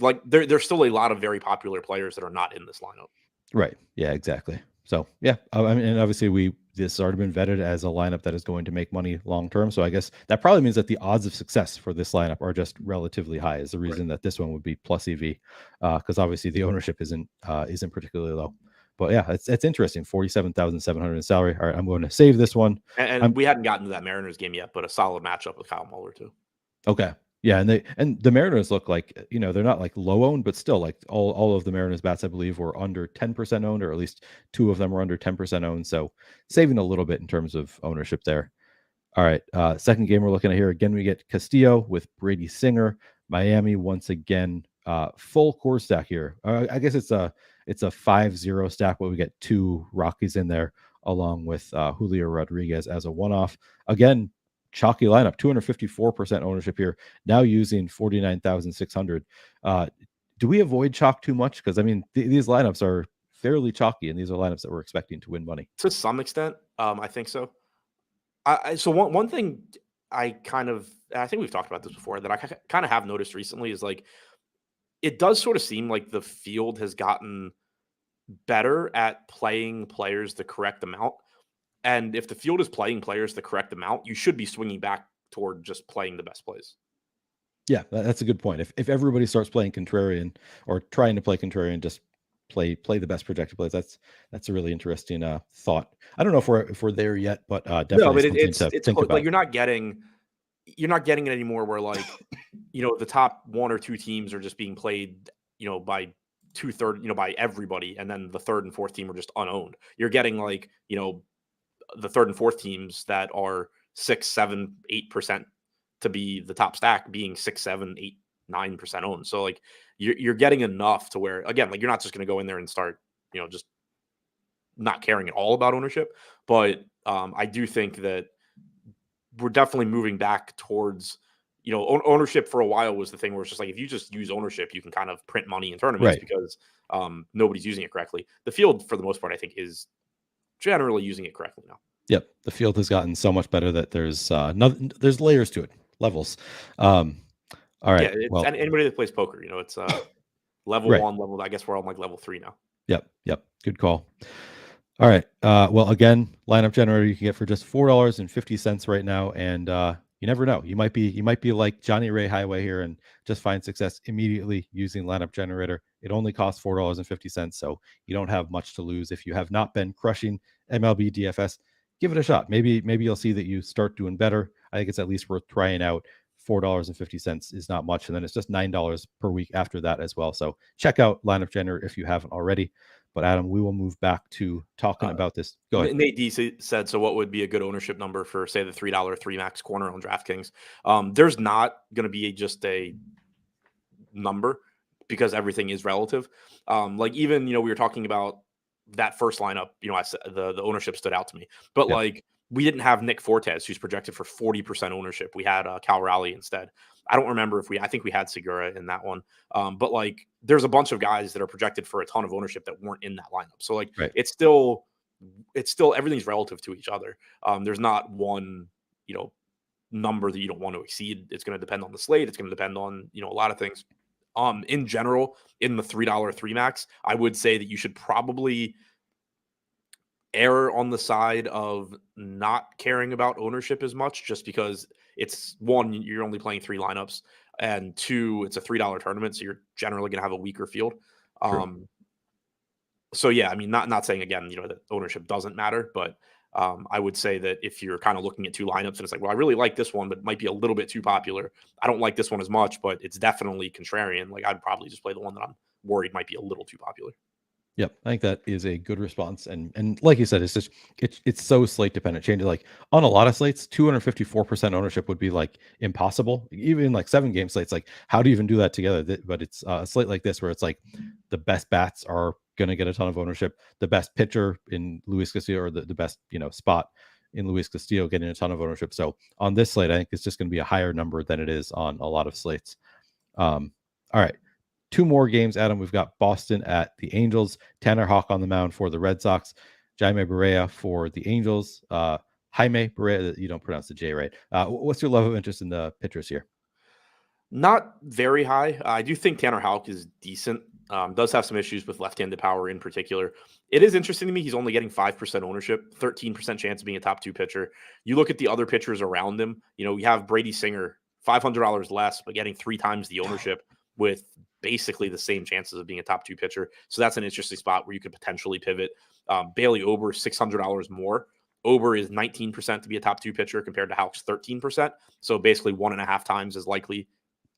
still a lot of very popular players that are not in this lineup. Right. Yeah, exactly. So yeah, I mean, and obviously this has already been vetted as a lineup that is going to make money long term. So I guess that probably means that the odds of success for this lineup are just relatively high. Is the reason that this one would be plus EV, because obviously the ownership isn't particularly low. But yeah, it's interesting. 47,700 in salary. All right, I'm going to save this one. And we hadn't gotten to that Mariners game yet, but a solid matchup with Kyle Muller too. Okay. Yeah, and the Mariners look like, they're not like low owned, but still like all of the Mariners bats, I believe, were under 10% owned, or at least 2 of them were under 10% owned. So saving a little bit in terms of ownership there. All right, second game we're looking at here. Again, we get Castillo with Brady Singer. Miami once again, full core stack here. I guess it's a 5-0 stack, but we get 2 Rockies in there along with Julio Rodriguez as a one-off. Again, chalky lineup, 254% ownership here, now using 49,600. Do we avoid chalk too much? Because I mean, these lineups are fairly chalky, and these are lineups that we're expecting to win money to some extent. I think so. So one thing I think we've talked about this before that I kind of have noticed recently is like it does sort of seem like the field has gotten better at playing players the correct amount. And if the field is playing players the correct amount, you should be swinging back toward just playing the best plays. Yeah, that's a good point. If everybody starts playing contrarian or trying to play contrarian, just play the best projected plays. That's a really interesting thought. I don't know if we're there yet, but definitely no, but it's think about. Like you're not getting it anymore where like the top 1 or 2 teams are just being played by 2/3 by everybody, and then the 3rd and 4th team are just unowned. You're getting like the 3rd and 4th teams that are 6, 7, 8% to be the top stack being 6, 7, 8, 9% owned. So like you're getting enough to where, again, like you're not just going to go in there and start, just not caring at all about ownership. But I do think that we're definitely moving back towards, ownership for a while was the thing where it's just like, if you just use ownership, you can kind of print money in tournaments because nobody's using it correctly. The field for the most part, I think, is generally using it correctly now. Yep, the field has gotten so much better that there's there's layers to it, levels. All right. Yeah, well, anybody that plays poker, it's level 1, level. I guess we're on like level 3 now. Yep. Good call. All right. Well, again, lineup generator you can get for just $4.50 right now, and you never know. You might be like Johnny Ray Highway here and just find success immediately using lineup generator. It only costs $4.50, so you don't have much to lose. If you have not been crushing MLB DFS, give it a shot. Maybe you'll see that you start doing better. I think it's at least worth trying out. $4.50 is not much, and then it's just $9 per week after that as well. So check out lineup generator if you haven't already. But Adam, we will move back to talking about this. Go ahead. Nate D said, so what would be a good ownership number for, say, the $3 3 max corner on DraftKings? There's not going to be just a number because everything is relative. Like even, we were talking about that first lineup, I said the ownership stood out to me, but like we didn't have Nick Fortes, who's projected for 40% ownership. We had Cal Raleigh instead. I don't remember I think we had Segura in that one. But like there's a bunch of guys that are projected for a ton of ownership that weren't in that lineup. So like it's still everything's relative to each other. There's not one, number that you don't want to exceed. It's going to depend on the slate. It's going to depend on, a lot of things. In general, in the $3 3 max, I would say that you should probably err on the side of not caring about ownership as much, just because it's one, you're only playing 3 lineups, and 2, it's a $3 tournament, so you're generally going to have a weaker field. So yeah, I mean, not saying again, that ownership doesn't matter, but I would say that if you're kind of looking at 2 lineups and it's like, well, I really like this one, but it might be a little bit too popular. I don't like this one as much, but it's definitely contrarian. Like I'd probably just play the one that I'm worried might be a little too popular. Yep, I think that is a good response, and like you said, it's so slate dependent. Changes like on a lot of slates, 254% ownership would be like impossible. Even like 7-game slates, like how do you even do that together? But it's a slate like this where it's like the best bats are going to get a ton of ownership. The best pitcher in Luis Castillo, or the best spot in Luis Castillo, getting a ton of ownership. So on this slate, I think it's just going to be a higher number than it is on a lot of slates. All right. 2 more games, Adam. We've got Boston at the Angels. Tanner Houck on the mound for the Red Sox. Jaime Barria for the Angels. Jaime Barria, you don't pronounce the J right. What's your level of interest in the pitchers here? Not very high. I do think Tanner Houck is decent. Does have some issues with left-handed power in particular. It is interesting to me. He's only getting 5% ownership, 13% chance of being a top 2 pitcher. You look at the other pitchers around him. We have Brady Singer, $500 less, but getting 3 times the ownership with basically the same chances of being a top 2 pitcher. So that's an interesting spot where you could potentially pivot. Bailey Ober, $600 more. Ober is 19% to be a top 2 pitcher compared to Houck's 13%. So basically 1.5 times as likely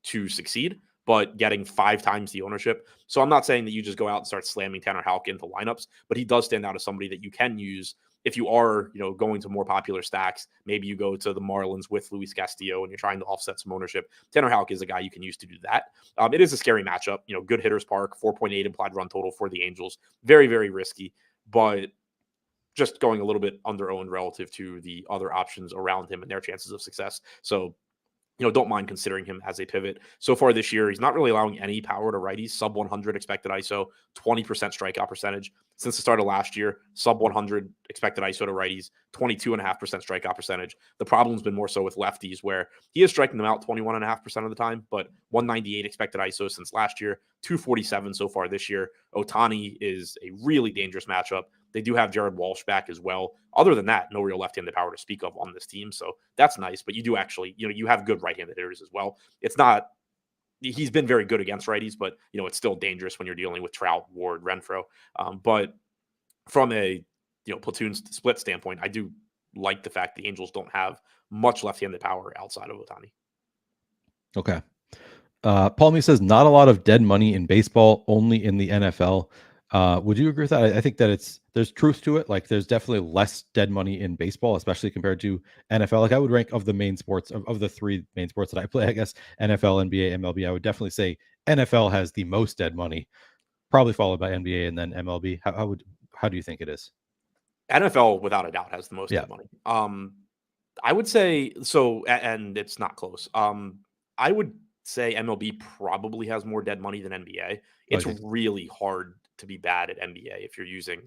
to succeed, but getting 5 times the ownership. So I'm not saying that you just go out and start slamming Tanner Houck into lineups, but he does stand out as somebody that you can use if you are, going to more popular stacks. Maybe you go to the Marlins with Luis Castillo and you're trying to offset some ownership. Tanner Houck is a guy you can use to do that. It is a scary matchup. Good hitters park, 4.8 implied run total for the Angels. Very, very risky, but just going a little bit under-owned relative to the other options around him and their chances of success. So, don't mind considering him as a pivot. So far this year, he's not really allowing any power to righties. Sub 100 expected ISO, 20% strikeout percentage. Since the start of last year, sub 100 expected ISO to righties, 22.5% strikeout percentage. The problem's been more so with lefties, where he is striking them out 21.5% of the time, but 198 expected ISO since last year, 247 so far this year. Ohtani is a really dangerous matchup. They do have Jared Walsh back as well. Other than that, no real left-handed power to speak of on this team. So that's nice. But you do actually, you have good right-handed hitters as well. He's been very good against righties, but, it's still dangerous when you're dealing with Trout, Ward, Renfroe. But from a, platoon split standpoint, I do like the fact the Angels don't have much left-handed power outside of Ohtani. Okay. Paul Me says not a lot of dead money in baseball, only in the NFL. Would you agree with that? I think that there's truth to it. Like there's definitely less dead money in baseball, especially compared to NFL. Like I would rank of the main sports of the 3 main sports that I play, I guess NFL, NBA, MLB. I would definitely say NFL has the most dead money, probably followed by NBA and then MLB. How do you think it is? NFL without a doubt has the most dead money. I would say so, and it's not close. I would say MLB probably has more dead money than NBA. It's really hard to be bad at NBA if you're using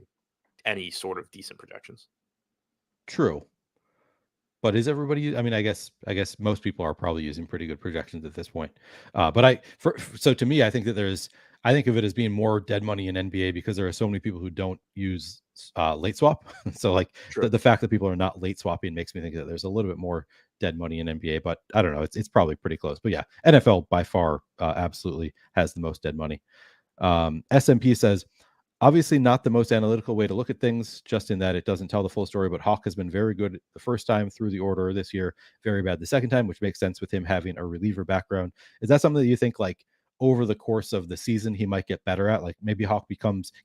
any sort of decent projections. True. But is everybody? I mean, I guess most people are probably using pretty good projections at this point. So to me, I think of it as being more dead money in NBA because there are so many people who don't use late swap. So like the fact that people are not late swapping makes me think that there's a little bit more dead money in NBA. But I don't know. It's probably pretty close. But yeah, NFL by far absolutely has the most dead money. SMP says, obviously not the most analytical way to look at things, just in that it doesn't tell the full story, but Houck has been very good the first time through the order this year, very bad the second time, which makes sense with him having a reliever background. Is that something that you think like over the course of the season he might get better at. Like maybe Hawk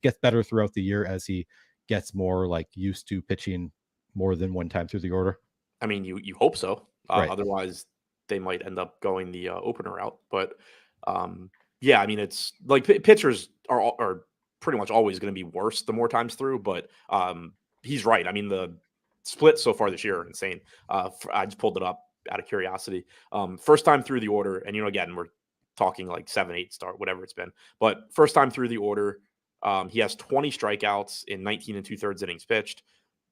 gets better throughout the year as he gets more like used to pitching more than one time through the order? I mean, you hope so. Right. Otherwise, they might end up going the opener route. But yeah, I mean, it's like pitchers are pretty much always going to be worse the more times through. But he's right. I mean, the splits so far this year are insane. I just pulled it up out of curiosity. First time through the order, and again, we're talking like 7-8 start, whatever it's been. But first time through the order, he has 20 strikeouts in 19 2/3 innings pitched.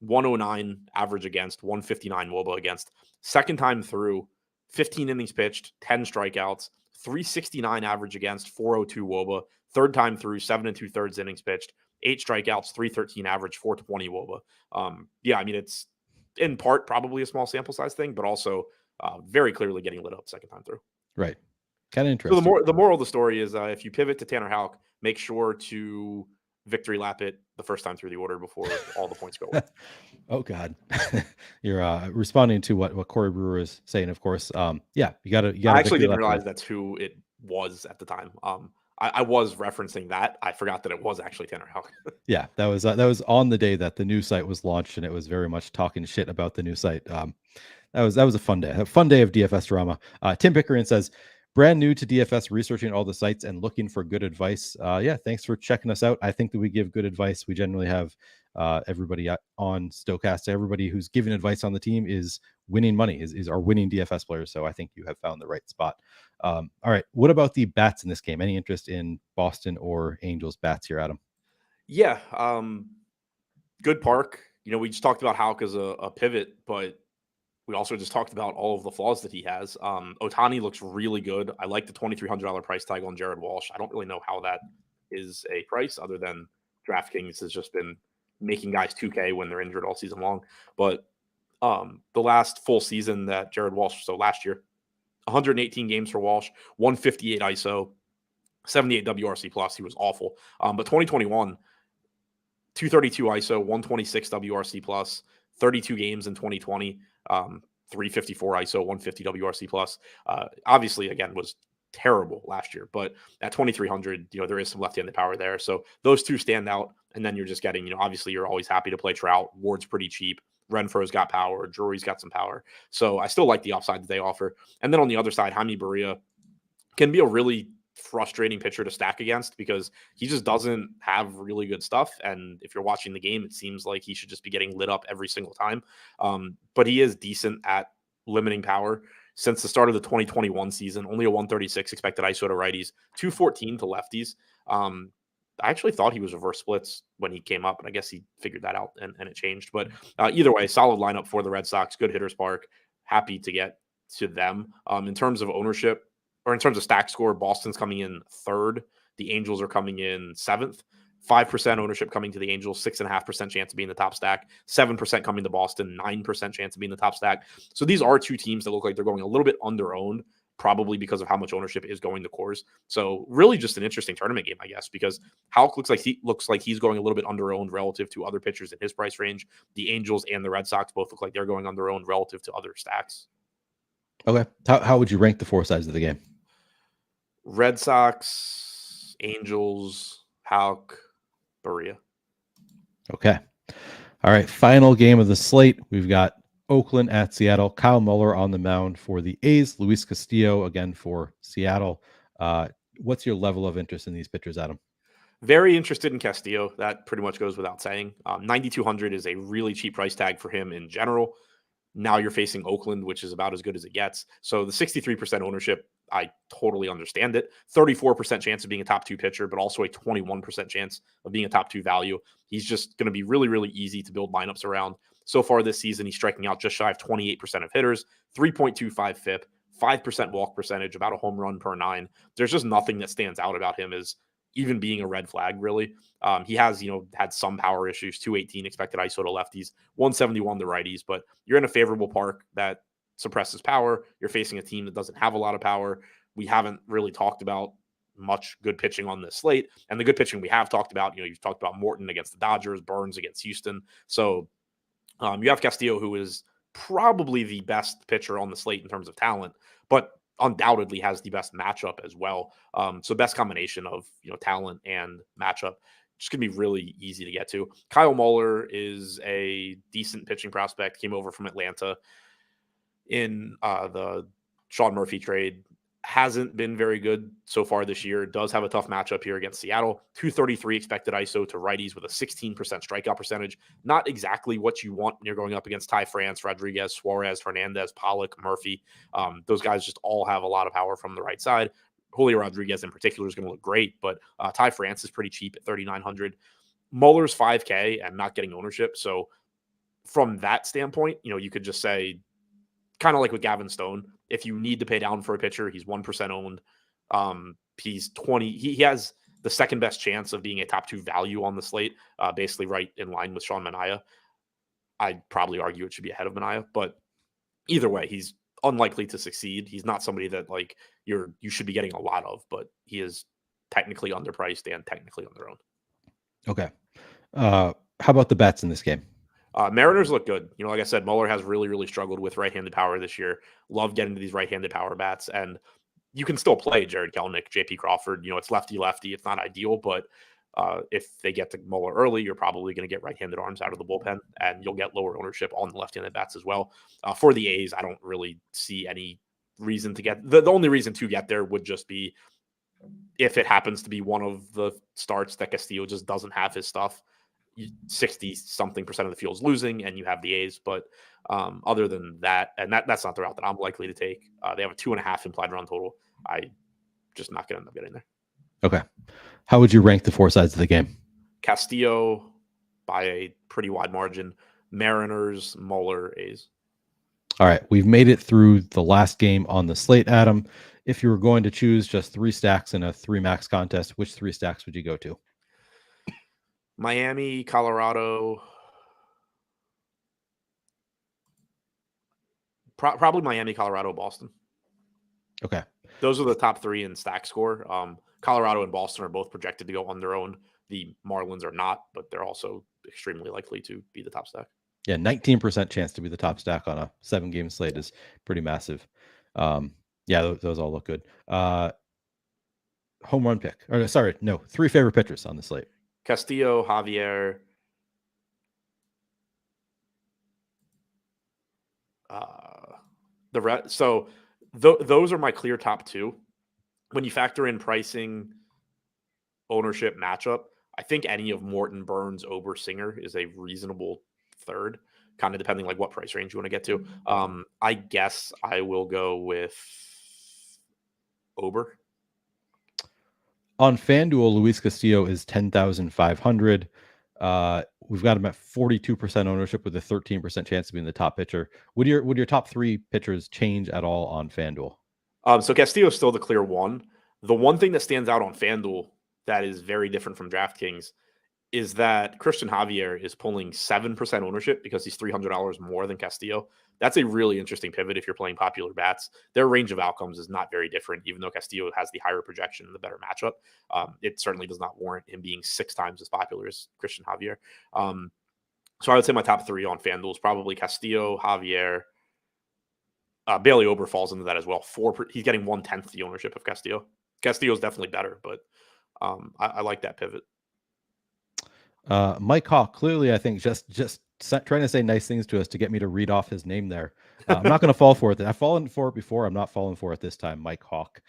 109 average against, 159 WOBA against. Second time through, 15 innings pitched, 10 strikeouts, 369 average against, 402 WOBA. Third time through, 7 2/3 innings pitched, 8 strikeouts, 313 average, 420 WOBA. Yeah, I mean, it's in part probably a small sample size thing, but also very clearly getting lit up second time through. Right. Kind of interesting. So the moral of the story is if you pivot to Tanner Houck, make sure to victory lap it the first time through the order before all the points go away. Oh God. You're responding to what Corey Brewer is saying, of course. Yeah, you gotta I actually didn't realize that's who it was at the time. I was referencing that. I forgot that it was actually Tanner Houck. Yeah, that was on the day that the new site was launched, and it was very much talking shit about the new site. That was a fun day of DFS drama. Tim Pickering says, brand new to DFS, researching all the sites and looking for good advice. Yeah, thanks for checking us out. I think that we give good advice. We generally have everybody on Stokastic. Everybody who's giving advice on the team is winning money, is our winning DFS players. So I think you have found the right spot. All right. What about the bats in this game? Any interest in Boston or Angels bats here, Adam? Yeah. Good park. We just talked about Houck as a pivot, but we also just talked about all of the flaws that he has. Ohtani looks really good. I like the $2,300 price tag on Jared Walsh. I don't really know how that is a price other than DraftKings has just been making guys 2K when they're injured all season long. But the last full season that Jared Walsh, so last year, 118 games for Walsh, 158 ISO, 78 WRC plus. He was awful. But 2021, 232 ISO, 126 WRC plus, 32 games in 2020. 354 ISO, 150 WRC plus. Obviously, again, was terrible last year, but at 2,300, there is some left-handed power there. So those two stand out. And then you're just getting, obviously you're always happy to play Trout. Ward's pretty cheap. Renfro's got power. Drury's got some power. So I still like the upside that they offer. And then on the other side, Jaime Barria can be a really frustrating pitcher to stack against because he just doesn't have really good stuff. And if you're watching the game, it seems like he should just be getting lit up every single time. But he is decent at limiting power. Since the start of the 2021 season, only a 136 expected ISO to righties, 214 to lefties. I actually thought he was reverse splits when he came up, but I guess he figured that out and it changed. But either way, solid lineup for the Red Sox, good hitters park. Happy to get to them. In terms of ownership, or in terms of stack score, Boston's coming in third. The Angels are coming in seventh. 5% ownership coming to the Angels, 6.5% chance of being the top stack, 7% coming to Boston, 9% chance of being the top stack. So these are two teams that look like they're going a little bit under-owned, probably because of how much ownership is going to Coors. So really just an interesting tournament game, I guess, because Houck looks like he's going a little bit under-owned relative to other pitchers in his price range. The Angels and the Red Sox both look like they're going under-owned relative to other stacks. Okay. How would you rank the four sides of the game? Red Sox, Angels, Houck, Barria. Okay. All right. Final game of the slate. We've got Oakland at Seattle. Kyle Muller on the mound for the A's. Luis Castillo again for Seattle. What's your level of interest in these pitchers, Adam? Very interested in Castillo. That pretty much goes without saying. 9,200 is a really cheap price tag for him in general. Now you're facing Oakland, which is about as good as it gets. So the 63% ownership, I totally understand it. 34% chance of being a top two pitcher, but also a 21% chance of being a top two value. He's just going to be really, really easy to build lineups around. So far this season, he's striking out just shy of 28% of hitters, 3.25 FIP, 5% walk percentage, about a home run per 9. There's just nothing that stands out about him as even being a red flag, really. He has, had some power issues, 218 expected ISO to lefties, 171 to righties, but you're in a favorable park that suppresses power. You're facing a team that doesn't have a lot of power. We haven't really talked about much good pitching on this slate. And the good pitching we have talked about, you've talked about Morton against the Dodgers, Burns against Houston. So you have Castillo, who is probably the best pitcher on the slate in terms of talent, but undoubtedly has the best matchup as well. So best combination of, talent and matchup. Just going to be really easy to get to. Kyle Muller is a decent pitching prospect. Came over from Atlanta in the Sean Murphy trade. Hasn't been very good so far this year. Does have a tough matchup here against Seattle. 233 expected ISO to righties with a 16% strikeout percentage. Not exactly what you want when you're going up against Ty France, Rodriguez, Suarez, Hernandez, Pollock, Murphy. Those guys just all have a lot of power from the right side. Julio Rodriguez in particular is going to look great, but Ty France is pretty cheap at 3,900. Muller's 5K and not getting ownership. So from that standpoint, you could just say, kind of like with Gavin Stone, if you need to pay down for a pitcher, he's 1% owned. He's 20. He has the second best chance of being a top 2 value on the slate, basically right in line with Sean Manaea. I'd probably argue it should be ahead of Manaea, but either way, he's unlikely to succeed. He's not somebody that you should be getting a lot of, but he is technically underpriced and technically underowned. Okay. How about the bets in this game? Mariners look good. Like I said, Muller has really, really struggled with right-handed power this year. Love getting to these right-handed power bats. And you can still play Jared Kelenic, JP Crawford. It's lefty-lefty. It's not ideal, but if they get to Muller early, you're probably going to get right-handed arms out of the bullpen, and you'll get lower ownership on the left-handed bats as well. For the A's, I don't really see any reason to get – the only reason to get there would just be if it happens to be one of the starts that Castillo just doesn't have his stuff. 60-something% of the field's losing, and you have the A's. But other than that, and that's not the route that I'm likely to take. They have a 2.5 implied run total. I just not going to end up getting there. Okay. How would you rank the 4 sides of the game? Castillo by a pretty wide margin. Mariners, Muller, A's. All right. We've made it through the last game on the slate, Adam. If you were going to choose just 3 stacks in a 3 max contest, which 3 stacks would you go to? Miami, Colorado. Probably Miami, Colorado, Boston. Okay. Those are the top 3 in stack score. Colorado and Boston are both projected to go underowned. The Marlins are not, but they're also extremely likely to be the top stack. Yeah, 19% chance to be the top stack on a 7-game slate is pretty massive. Yeah, those all look good. Home run pick. Or sorry, no, 3 favorite pitchers on the slate. Castillo, Javier, so those are my clear top 2. When you factor in pricing, ownership, matchup, I think any of Morton, Burns, Ober, Singer is a reasonable third, kind of depending what price range you want to get to. I guess I will go with Ober. On FanDuel, Luis Castillo is 10,500. We've got him at 42% ownership with a 13% chance of being the top pitcher. Would your top 3 pitchers change at all on FanDuel? So Castillo is still the clear one. The one thing that stands out on FanDuel that is very different from DraftKings is that Christian Javier is pulling 7% ownership because he's $300 more than Castillo. That's a really interesting pivot if you're playing popular bats. Their range of outcomes is not very different, even though Castillo has the higher projection and the better matchup. It certainly does not warrant him being 6 times as popular as Christian Javier. So I would say my top 3 on FanDuel is probably Castillo, Javier. Bailey Ober falls into that as well. He's getting 1/10 the ownership of Castillo. Castillo's definitely better, but I like that pivot. Mike Hawk, clearly, I think just trying to say nice things to us to get me to read off his name there. I'm not going to fall for it. I've fallen for it before. I'm not falling for it this time. Mike Hawk.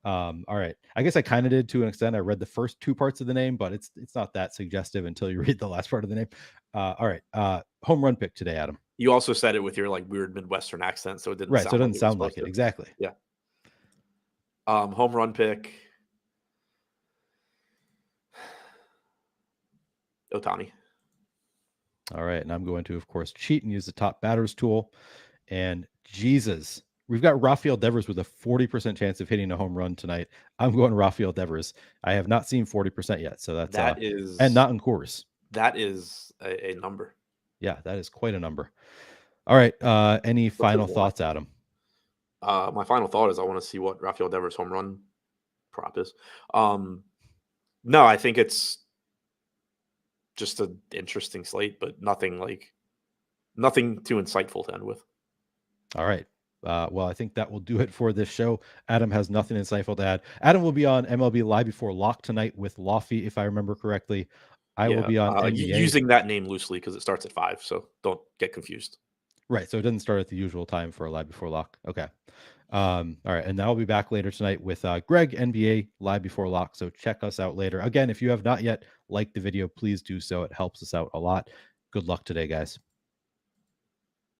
All right. I guess I kind of did to an extent. I read the first 2 parts of the name, but it's not that suggestive until you read the last part of the name. All right. Home run pick today, Adam. You also said it with your weird Midwestern accent, so it didn't. Right. So it doesn't sound like it. Exactly. Yeah. Home run pick. Ohtani. All right. And I'm going to, of course, cheat and use the top batters tool. And Jesus, we've got Rafael Devers with a 40% chance of hitting a home run tonight. I'm going Rafael Devers. I have not seen 40% yet. So that is, and not in Coors. That is a number. Yeah, that is quite a number. All right. Any final thoughts, Adam? My final thought is I want to see what Rafael Devers home run prop is. No, I think it's just an interesting slate, but nothing too insightful to end with. All right. Well, I think that will do it for this show. Adam has nothing insightful to add. Adam will be on MLB Live Before Lock tonight with Lofty, if I remember correctly. I will be on NBA. Using that name loosely because it starts at 5, so don't get confused. Right, so it doesn't start at the usual time for a Live Before Lock. Okay. All right, and then I'll be back later tonight with Greg, NBA Live Before Lock, so check us out later. Again, if you have not yet liked the video, please do so. It helps us out a lot. Good luck today, guys.